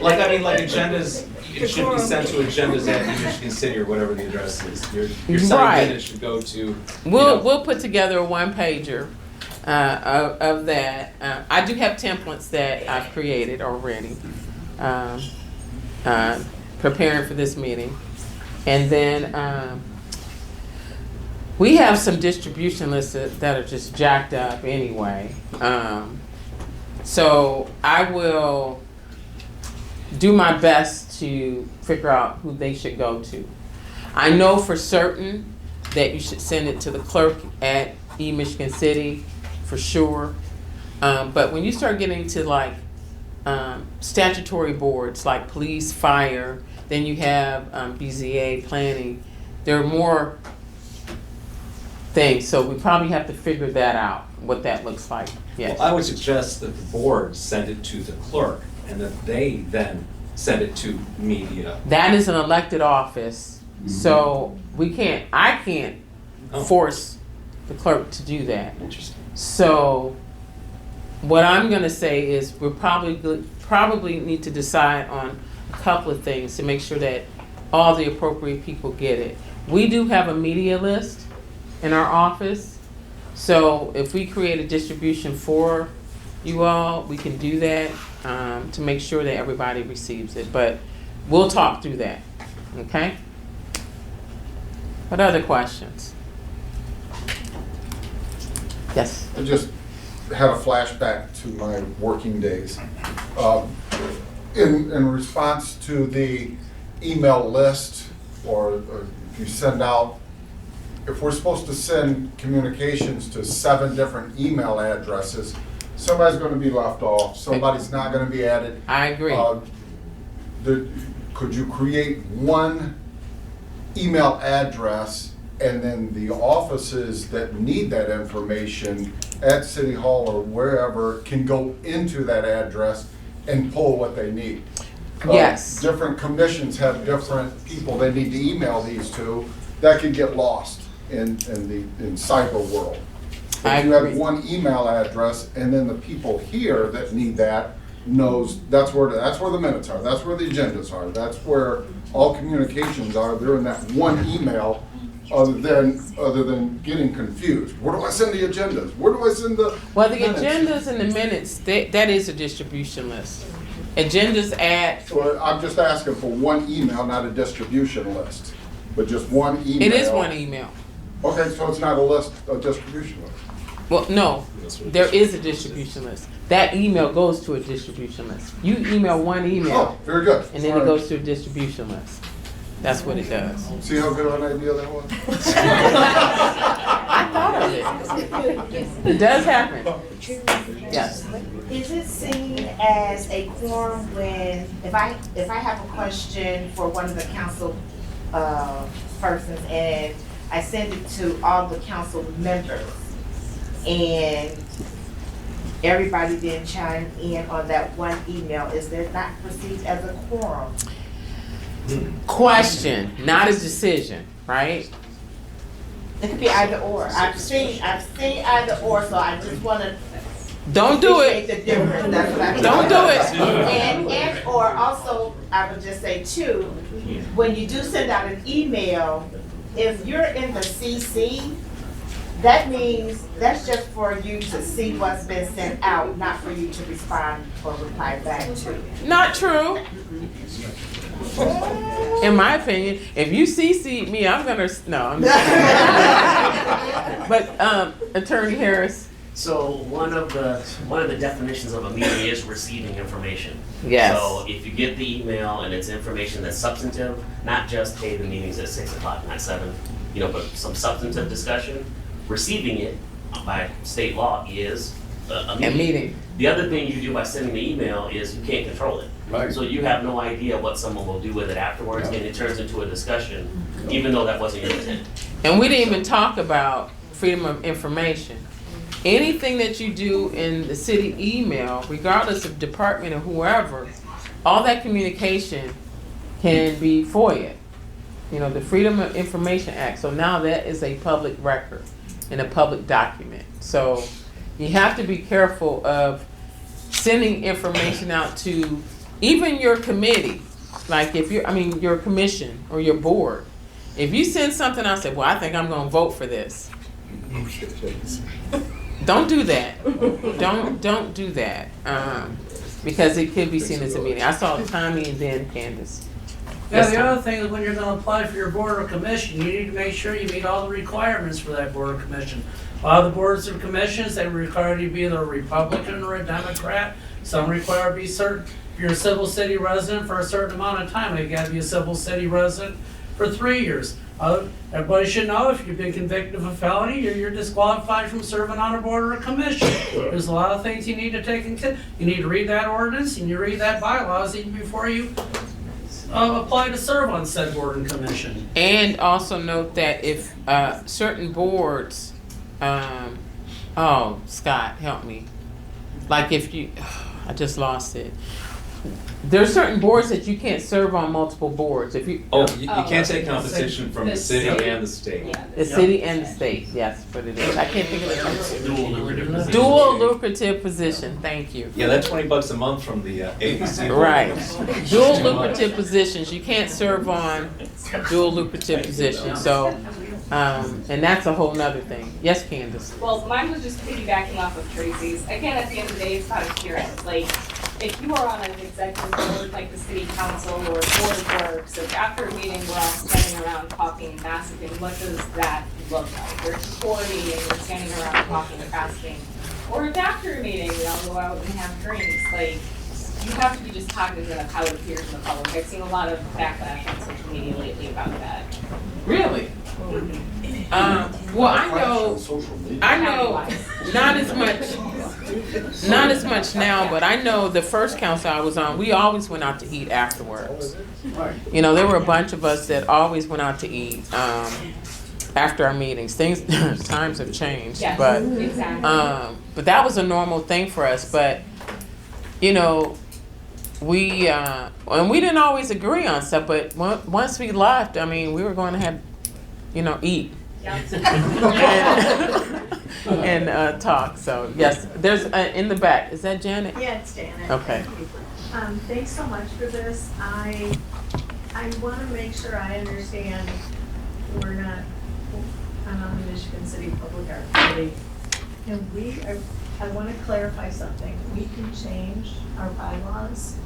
Like agendas, it should be sent to agendas at Michigan City or whatever the address is. Your signed Right. minutes should go to, we'll put together a one-pager of that. I do have templates that I've created already, preparing for this meeting. And then we have some distribution lists that are just jacked up anyway. So I will do my best to figure out who they should go to. I know for certain that you should send it to the clerk at eMichigan City, for sure. But when you start getting to like statutory boards like police, fire, then you have BZA, planning, there are more things. So we probably have to figure that out, what that looks like. Yes. well, I would suggest that the board send it to the clerk and that they then send it to media. That is an elected office, so I can't force the clerk to do that. Interesting. So what I'm gonna say is we'll probably need to decide on a couple of things to make sure that all the appropriate people get it. We do have a media list in our office, so if we create a distribution for you all, we can do that to make sure that everybody receives it. But we'll talk through that, okay? What other questions? Yes. I just had a flashback to my working days. In response to the email list, or if you send out, if we're supposed to send communications to 7 different email addresses, somebody's going to be left off, somebody's not going to be added. I agree. Could you create one email address, and then the offices that need that information at City Hall or wherever can go into that address and pull what they need? Yes. Different commissions have different people they need to email these to. That could get lost in cyber world. I If you have agree. one email address, and then the people here that need that knows that's where the minutes are, that's where the agendas are, that's where all communications are. They're in that one email. Other than getting confused, where do I send the agendas? Where do I send the? Well, the minutes? agendas and the minutes, that is a distribution list. Agendas at, So I'm just asking for one email, not a distribution list, but just one email. it is one email. Okay, so it's not a distribution list. Well, no, there is a distribution list. That email goes to a distribution list. You email one Oh, email, very good. and then it goes to a distribution list. That's what it does. See how good of an idea that was? I thought of it. It does happen. Yes. Is it seen as a quorum when, if I have a question for one of the council persons and I send it to all the council members, and everybody didn't chime in on that one email, is that not perceived as a quorum? Question, not a decision, right? It could be either or. I've seen either or, so I just wanna Don't do appreciate it. the difference, that's what I. Don't do it. And or also, I would just say too, when you do send out an email, if you're in the CC, that means, that's just for you to see what's been sent out, not for you to respond or reply back to. Not true. In my opinion, if you CC me, I'm gonna, no, I'm just But, Attorney Harris. So one of the definitions of a meeting is receiving information. Yes. So if you get the email and it's information that's substantive, not just, hey, the meeting's at 6 o'clock, not 7, but some substantive discussion, receiving it by state law is a A meeting. meeting. The other thing you do by sending the email is you can't control it. Right. So you have no idea what someone will do with it afterwards, and it turns into a discussion, even though that wasn't your intent. And we didn't even talk about freedom of information. Anything that you do in the city email, regardless of department or whoever, all that communication can be FOIA. The Freedom of Information Act. So now that is a public record and a public document. So you have to be careful of sending information out to even your committee. Like if your commission or your board. If you send something out, say, well, I think I'm gonna vote for this. Don't do that. Don't do that. Because it could be seen as a meeting. I saw Tommy and then Candace. Yeah, the other thing is when you're gonna apply for your board or commission, you need to make sure you meet all the requirements for that board or commission. A lot of the boards and commissions, they require you to be either a Republican or a Democrat. Some require to be certain, if you're a civil city resident for a certain amount of time, you gotta be a civil city resident for 3 years. Everybody should know if you've been convicted of a felony, you're disqualified from serving on a board or a commission. There's a lot of things you need to take into, you need to read that ordinance and you read that bylaws even before you apply to serve on said board and commission. And also note that if certain boards, Scott, help me. Like if you, I just lost it. There's certain boards that you can't serve on multiple boards. If you, You can't take competition from the city and the state. the city and the state, yes, but it is. I can't think of the term. Dual lucrative position. Dual lucrative position, thank you. Yeah, that's $20 a month from the ABC. Right. Dual lucrative positions, you can't serve on dual lucrative positions, so, and that's a whole nother thing. Yes, Candace? Well, mine was just piggybacking off of Tracy's. Again, at the end of the day, it's about appearance. Like, if you are on an executive board like the city council or board of works, if after a meeting we're all standing around talking and gossiping, what does that look like? We're before a meeting, we're standing around talking and gossiping. Or if after a meeting, we all go out and have drinks. Like, you have to be just cognizant of how it appears in the public. I've seen a lot of backlash on social media lately about that. Really? Well, I know, not as much now, but I know the first council I was on, we always went out to eat afterwards. There were a bunch of us that always went out to eat, after our meetings. Times have changed, Yes, but, exactly. but that was a normal thing for us, but, we, and we didn't always agree on stuff, but once we left, we were going to have, eat. And talk. So yes, there's in the back. Is that Janet? Yeah, it's Janet. Okay. Thanks so much for this. I want to make sure I understand I'm on the Michigan City Public Art Committee. And I want to clarify something. We can change our bylaws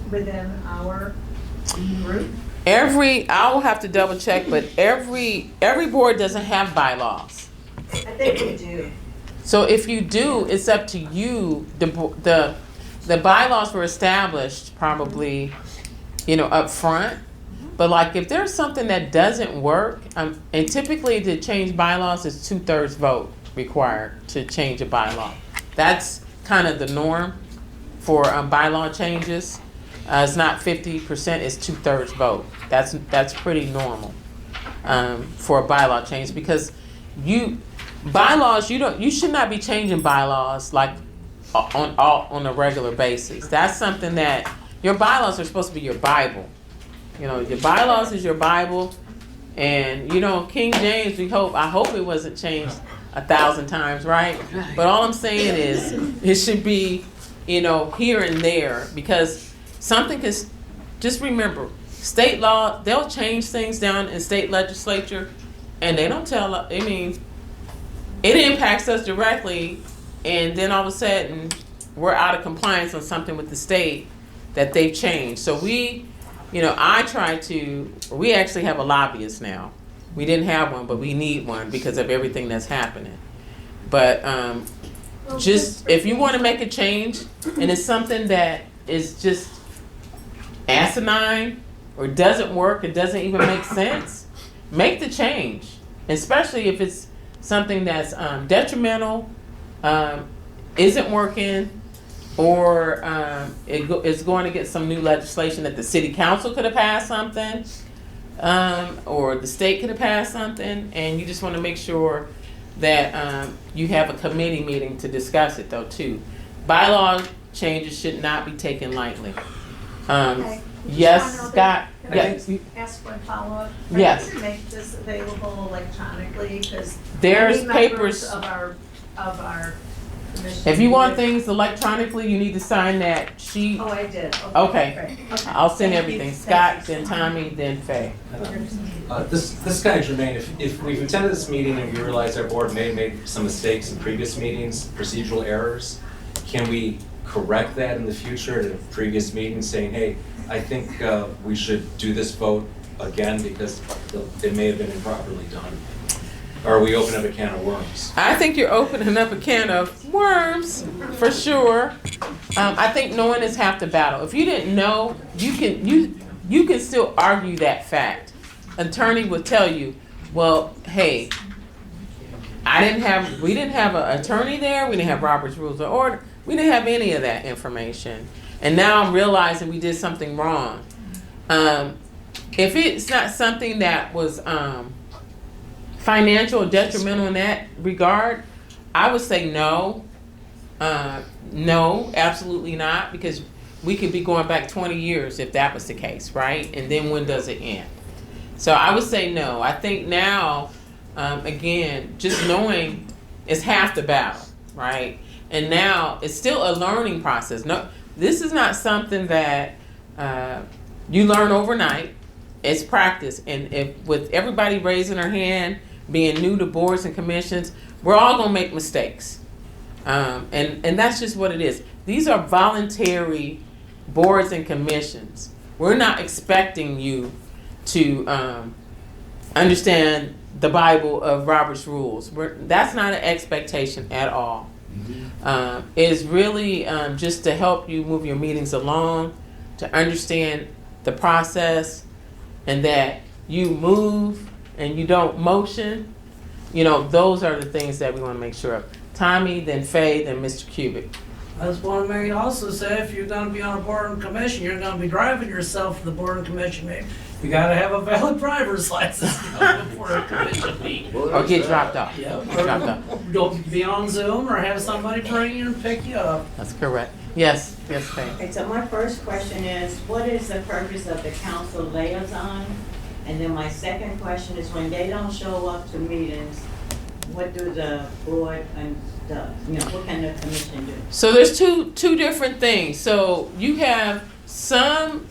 within our group. I will have to double check, but every board doesn't have bylaws. I think we do. So if you do, it's up to you. The bylaws were established probably, up front. But like if there's something that doesn't work, and typically to change bylaws is 2/3 vote required to change a bylaw. That's kind of the norm for bylaw changes. It's not 50%, it's 2/3 vote. That's pretty normal for a bylaw change, because you should not be changing bylaws like on a regular basis. That's something that your bylaws are supposed to be your Bible. You know, your bylaws is your Bible, and you know, King James. I hope it wasn't changed 1,000 times, right? But all I'm saying is, it should be, you know, here and there, because something can. Just remember, state law, they'll change things down in state legislature, and they don't tell. I mean, it impacts us directly, and then all of a sudden, we're out of compliance on something with the state that they've changed. So we, you know, we actually have a lobbyist now. We didn't have one, but we need one because of everything that's happening. But just, if you want to make a change, and it's something that is just asinine, or doesn't work, it doesn't even make sense, make the change. Especially if it's something that's detrimental, isn't working, or it's going to get some new legislation that the city council could have passed something, or the state could have passed something, and you just want to make sure that you have a committee meeting to discuss it though too. Bylaw changes should not be taken lightly. Okay. Yes, Scott. Can Yes. I ask one follow-up? Yes. Are you gonna make this available electronically? Because There's many members papers. of our commission. If you want things electronically, you need to sign that sheet. Oh, I did. Okay. Great. Okay. I'll send Thank everything. you. Scott, Thank you then so much. Tommy, then Faye. This is kind of germane. If we've attended this meeting and we realize our board may have made some mistakes in previous meetings, procedural errors, can we correct that in the future at a previous meeting, saying, hey, I think we should do this vote again because it may have been improperly done? Or are we opening up a can of worms? I think you're opening up a can of worms, for sure. I think knowing is half the battle. If you didn't know, you can still argue that fact. Attorney would tell you, well, hey, we didn't have an attorney there, we didn't have Robert's Rules of Order, we didn't have any of that information. And now I'm realizing we did something wrong. If it's not something that was financial or detrimental in that regard, I would say no. No, absolutely not, because we could be going back 20 years if that was the case, right? And then when does it end? So I would say no. I think now, again, just knowing is half the battle, right? And now it's still a learning process. No, this is not something that you learn overnight. It's practice. And if with everybody raising their hand, being new to boards and commissions, we're all gonna make mistakes. And that's just what it is. These are voluntary boards and commissions. We're not expecting you to understand the Bible of Robert's Rules. That's not an expectation at all. It's really just to help you move your meetings along, to understand the process, and that you move and you don't motion. You know, those are the things that we want to make sure of. Tommy, then Faye, then Mr. Cubic. I just want to also say, if you're gonna be on a board and commission, you're gonna be driving yourself to the board and commission meeting. You gotta have a valid driver's license before a commission meeting. Or get dropped off. Yeah, Dropped off. don't be on Zoom or have somebody bring you and pick you up. That's correct. Yes, Faye. Okay, so my first question is, what is the purpose of the council liaison? And then my second question is, when they don't show up to meetings, what do the board what can the commission do? So there's two different things. So you have some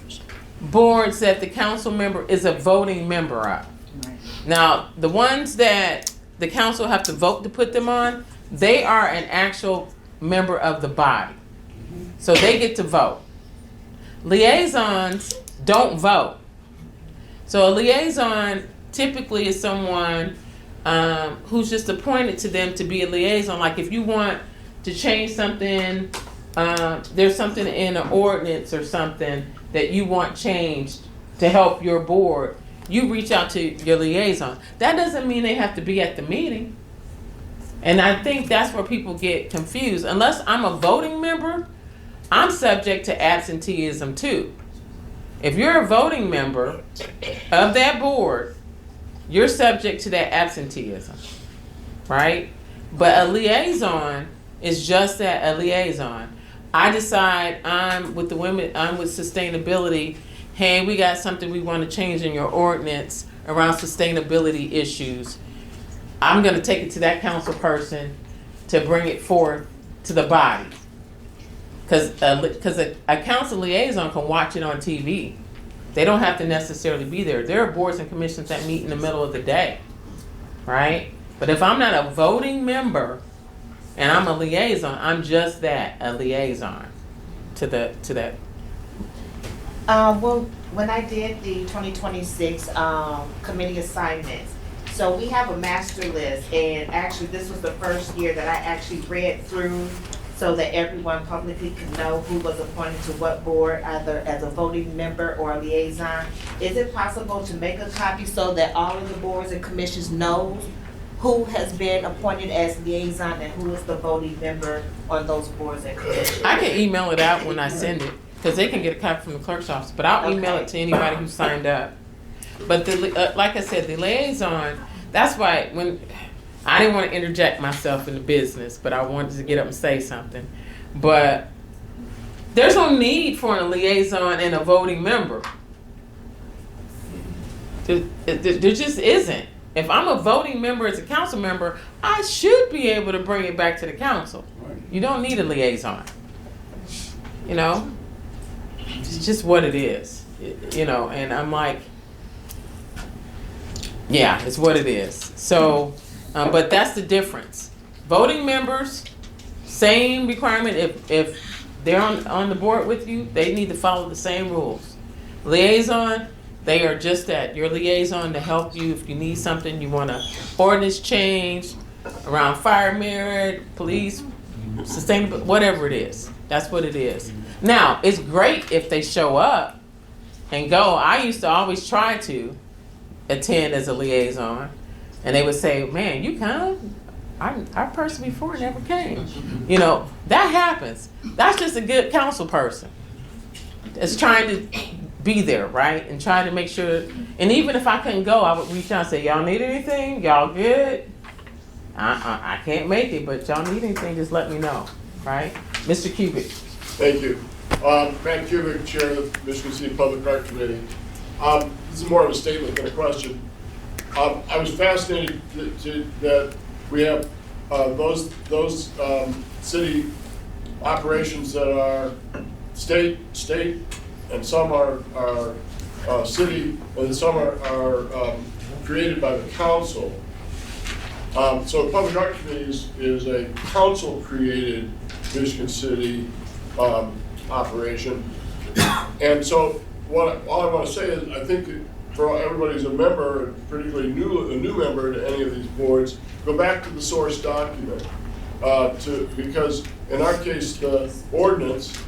boards that the council member is a voting member of. Right. Now, the ones that the council have to vote to put them on, they are an actual member of the body. So they get to vote. Liaisons don't vote. So a liaison typically is someone who's just appointed to them to be a liaison. Like if you want to change something, there's something in an ordinance or something that you want changed to help your board, you reach out to your liaison. That doesn't mean they have to be at the meeting. And I think that's where people get confused. Unless I'm a voting member, I'm subject to absenteeism too. If you're a voting member of that board, you're subject to that absenteeism, right? But a liaison is just that, a liaison. I decide I'm with the women, I'm with sustainability. Hey, we got something we want to change in your ordinance around sustainability issues. I'm gonna take it to that council person to bring it forth to the body. Cause a council liaison can watch it on TV. They don't have to necessarily be there. There are boards and commissions that meet in the middle of the day, right? But if I'm not a voting member and I'm a liaison, I'm just that, a liaison to that. Well, when I did the 2026 committee assignments, so we have a master list, and actually this was the first year that I actually read through so that everyone publicly could know who was appointed to what board, either as a voting member or a liaison. Is it possible to make a copy so that all of the boards and commissions know who has been appointed as liaison and who is the voting member on those boards and commissions? I can email it out when I send it, because they can get a copy from the clerk's office, but I'll email it to anybody who signed up. But like I said, the liaison, that's why when, I didn't want to interject myself in the business, but I wanted to get up and say something. But there's no need for a liaison and a voting member. There just isn't. If I'm a voting member as a council member, I should be able to bring it back to the council. You don't need a liaison. You know? It's just what it is. You know, and I'm like, yeah, it's what it is. So, but that's the difference. Voting members, same requirement. If they're on the board with you, they need to follow the same rules. Liaison, they are just that. Your liaison to help you if you need something, you want an ordinance change around fire merit, police, sustainable, whatever it is. That's what it is. Now, it's great if they show up and go. I used to always try to attend as a liaison, and they would say, man, you come, our person before never came. You know, that happens. That's just a good council person. It's trying to be there, right? And trying to make sure, and even if I couldn't go, I would reach out and say, y'all need anything? Y'all good? I can't make it, but y'all need anything, just let me know, right? Mr. Cubic. Thank you. Matt Cubic, Chair of the Michigan City Public Art Committee. This is more of a statement than a question. I was fascinated that we have those city operations that are state, and some are city, and some are created by the council. So the Public Art Committee is a council-created Michigan City operation. And so all I want to say is I think that for everybody who's a member, particularly a new member to any of these boards, go back to the source document. Because in our case, the ordinance,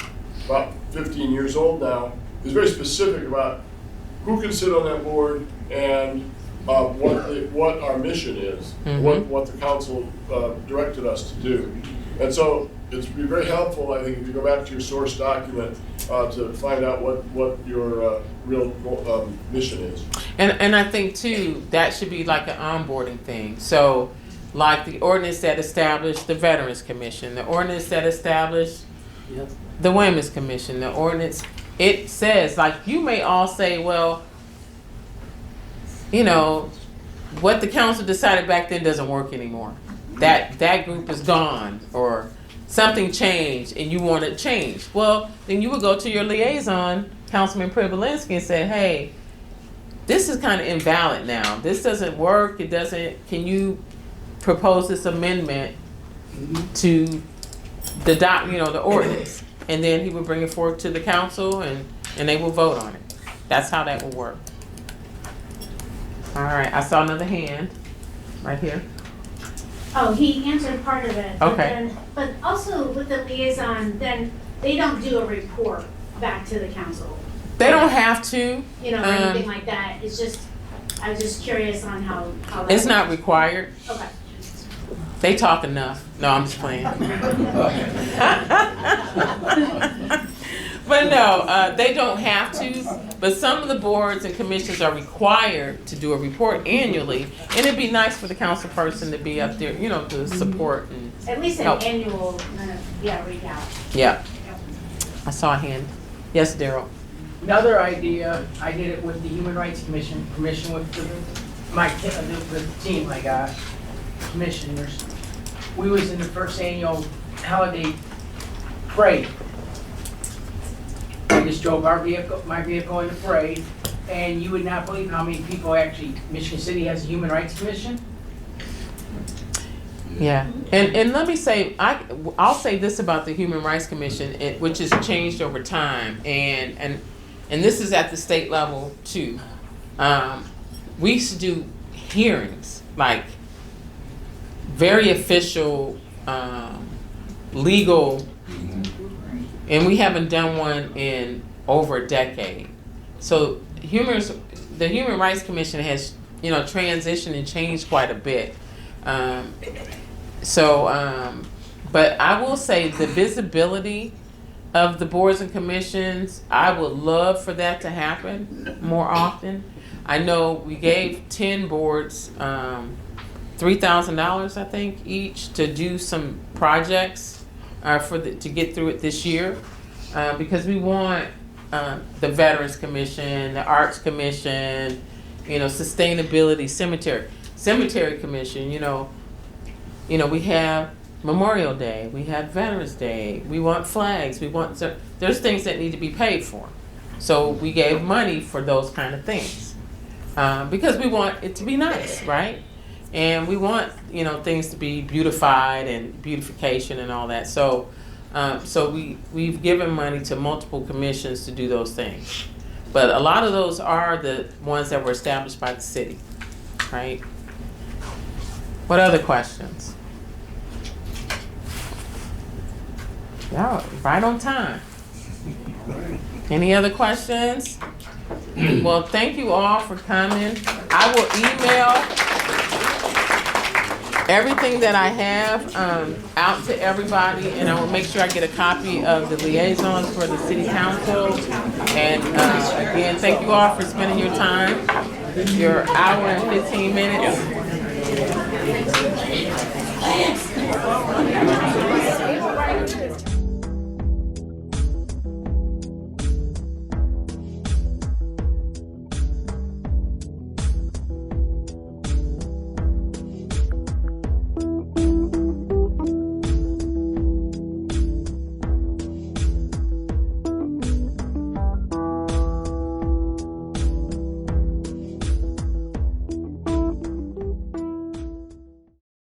about 15 years old now, is very specific about who can sit on that board and what our mission is, what the council directed us to do. And so it's be very helpful, I think, if you go back to your source document to find out what your real mission is. And I think too, that should be like an onboarding thing. So like the ordinance that established the Veterans Commission, the ordinance that established the Women's Commission, the ordinance, it says, like, you may all say, well, you know, what the council decided back then doesn't work anymore. That group is gone, or something changed and you want it changed. Well, then you would go to your liaison, Councilman Privilinski, and say, hey, this is kind of invalid now. This doesn't work. It doesn't, can you propose this amendment to the ordinance? And then he would bring it forward to the council and they will vote on it. That's how that will work. All right, I saw another hand right here. Oh, he answered part of it. Okay. But also with the liaison, then they don't do a report back to the council. They don't have to. You know, or anything like that. It's just, I was just curious on how that It's not works. required. Okay. They talk enough. No, I'm just playing. But no, they don't have to, but some of the boards and commissions are required to do a report annually, and it'd be nice for the council person to be up there, you know, to support and At least an help. annual, read out. Yeah. I saw a hand. Yes, Daryl? Another idea, I did it with the Human Rights Commission with the team I got, commissioners. We was in the first annual holiday parade. I just drove my vehicle in the parade, and you would not believe how many people actually, Michigan City has a Human Rights Commission. Yeah, and let me say, I'll say this about the Human Rights Commission, which has changed over time, and this is at the state level too. We used to do hearings, like very official, legal, and we haven't done one in over a decade. So the Human Rights Commission has, you know, transitioned and changed quite a bit. But I will say the visibility of the boards and commissions, I would love for that to happen more often. I know we gave 10 boards $3,000, I think, each to do some projects to get through it this year, because we want the Veterans Commission, the Arts Commission, you know, Sustainability, Cemetery Commission, you know, we have Memorial Day, we have Veterans Day, we want flags, there's things that need to be paid for. So we gave money for those kind of things. Because we want it to be nice, right? And we want, you know, things to be beautified and beautification and all that. So we've given money to multiple commissions to do those things. But a lot of those are the ones that were established by the city, right? What other questions? Yeah, right on time. Any other questions? Well, thank you all for coming. I will email everything that I have out to everybody, and I will make sure I get a copy of the liaisons for the city council. And again, thank you all for spending your time, your hour and 15 minutes.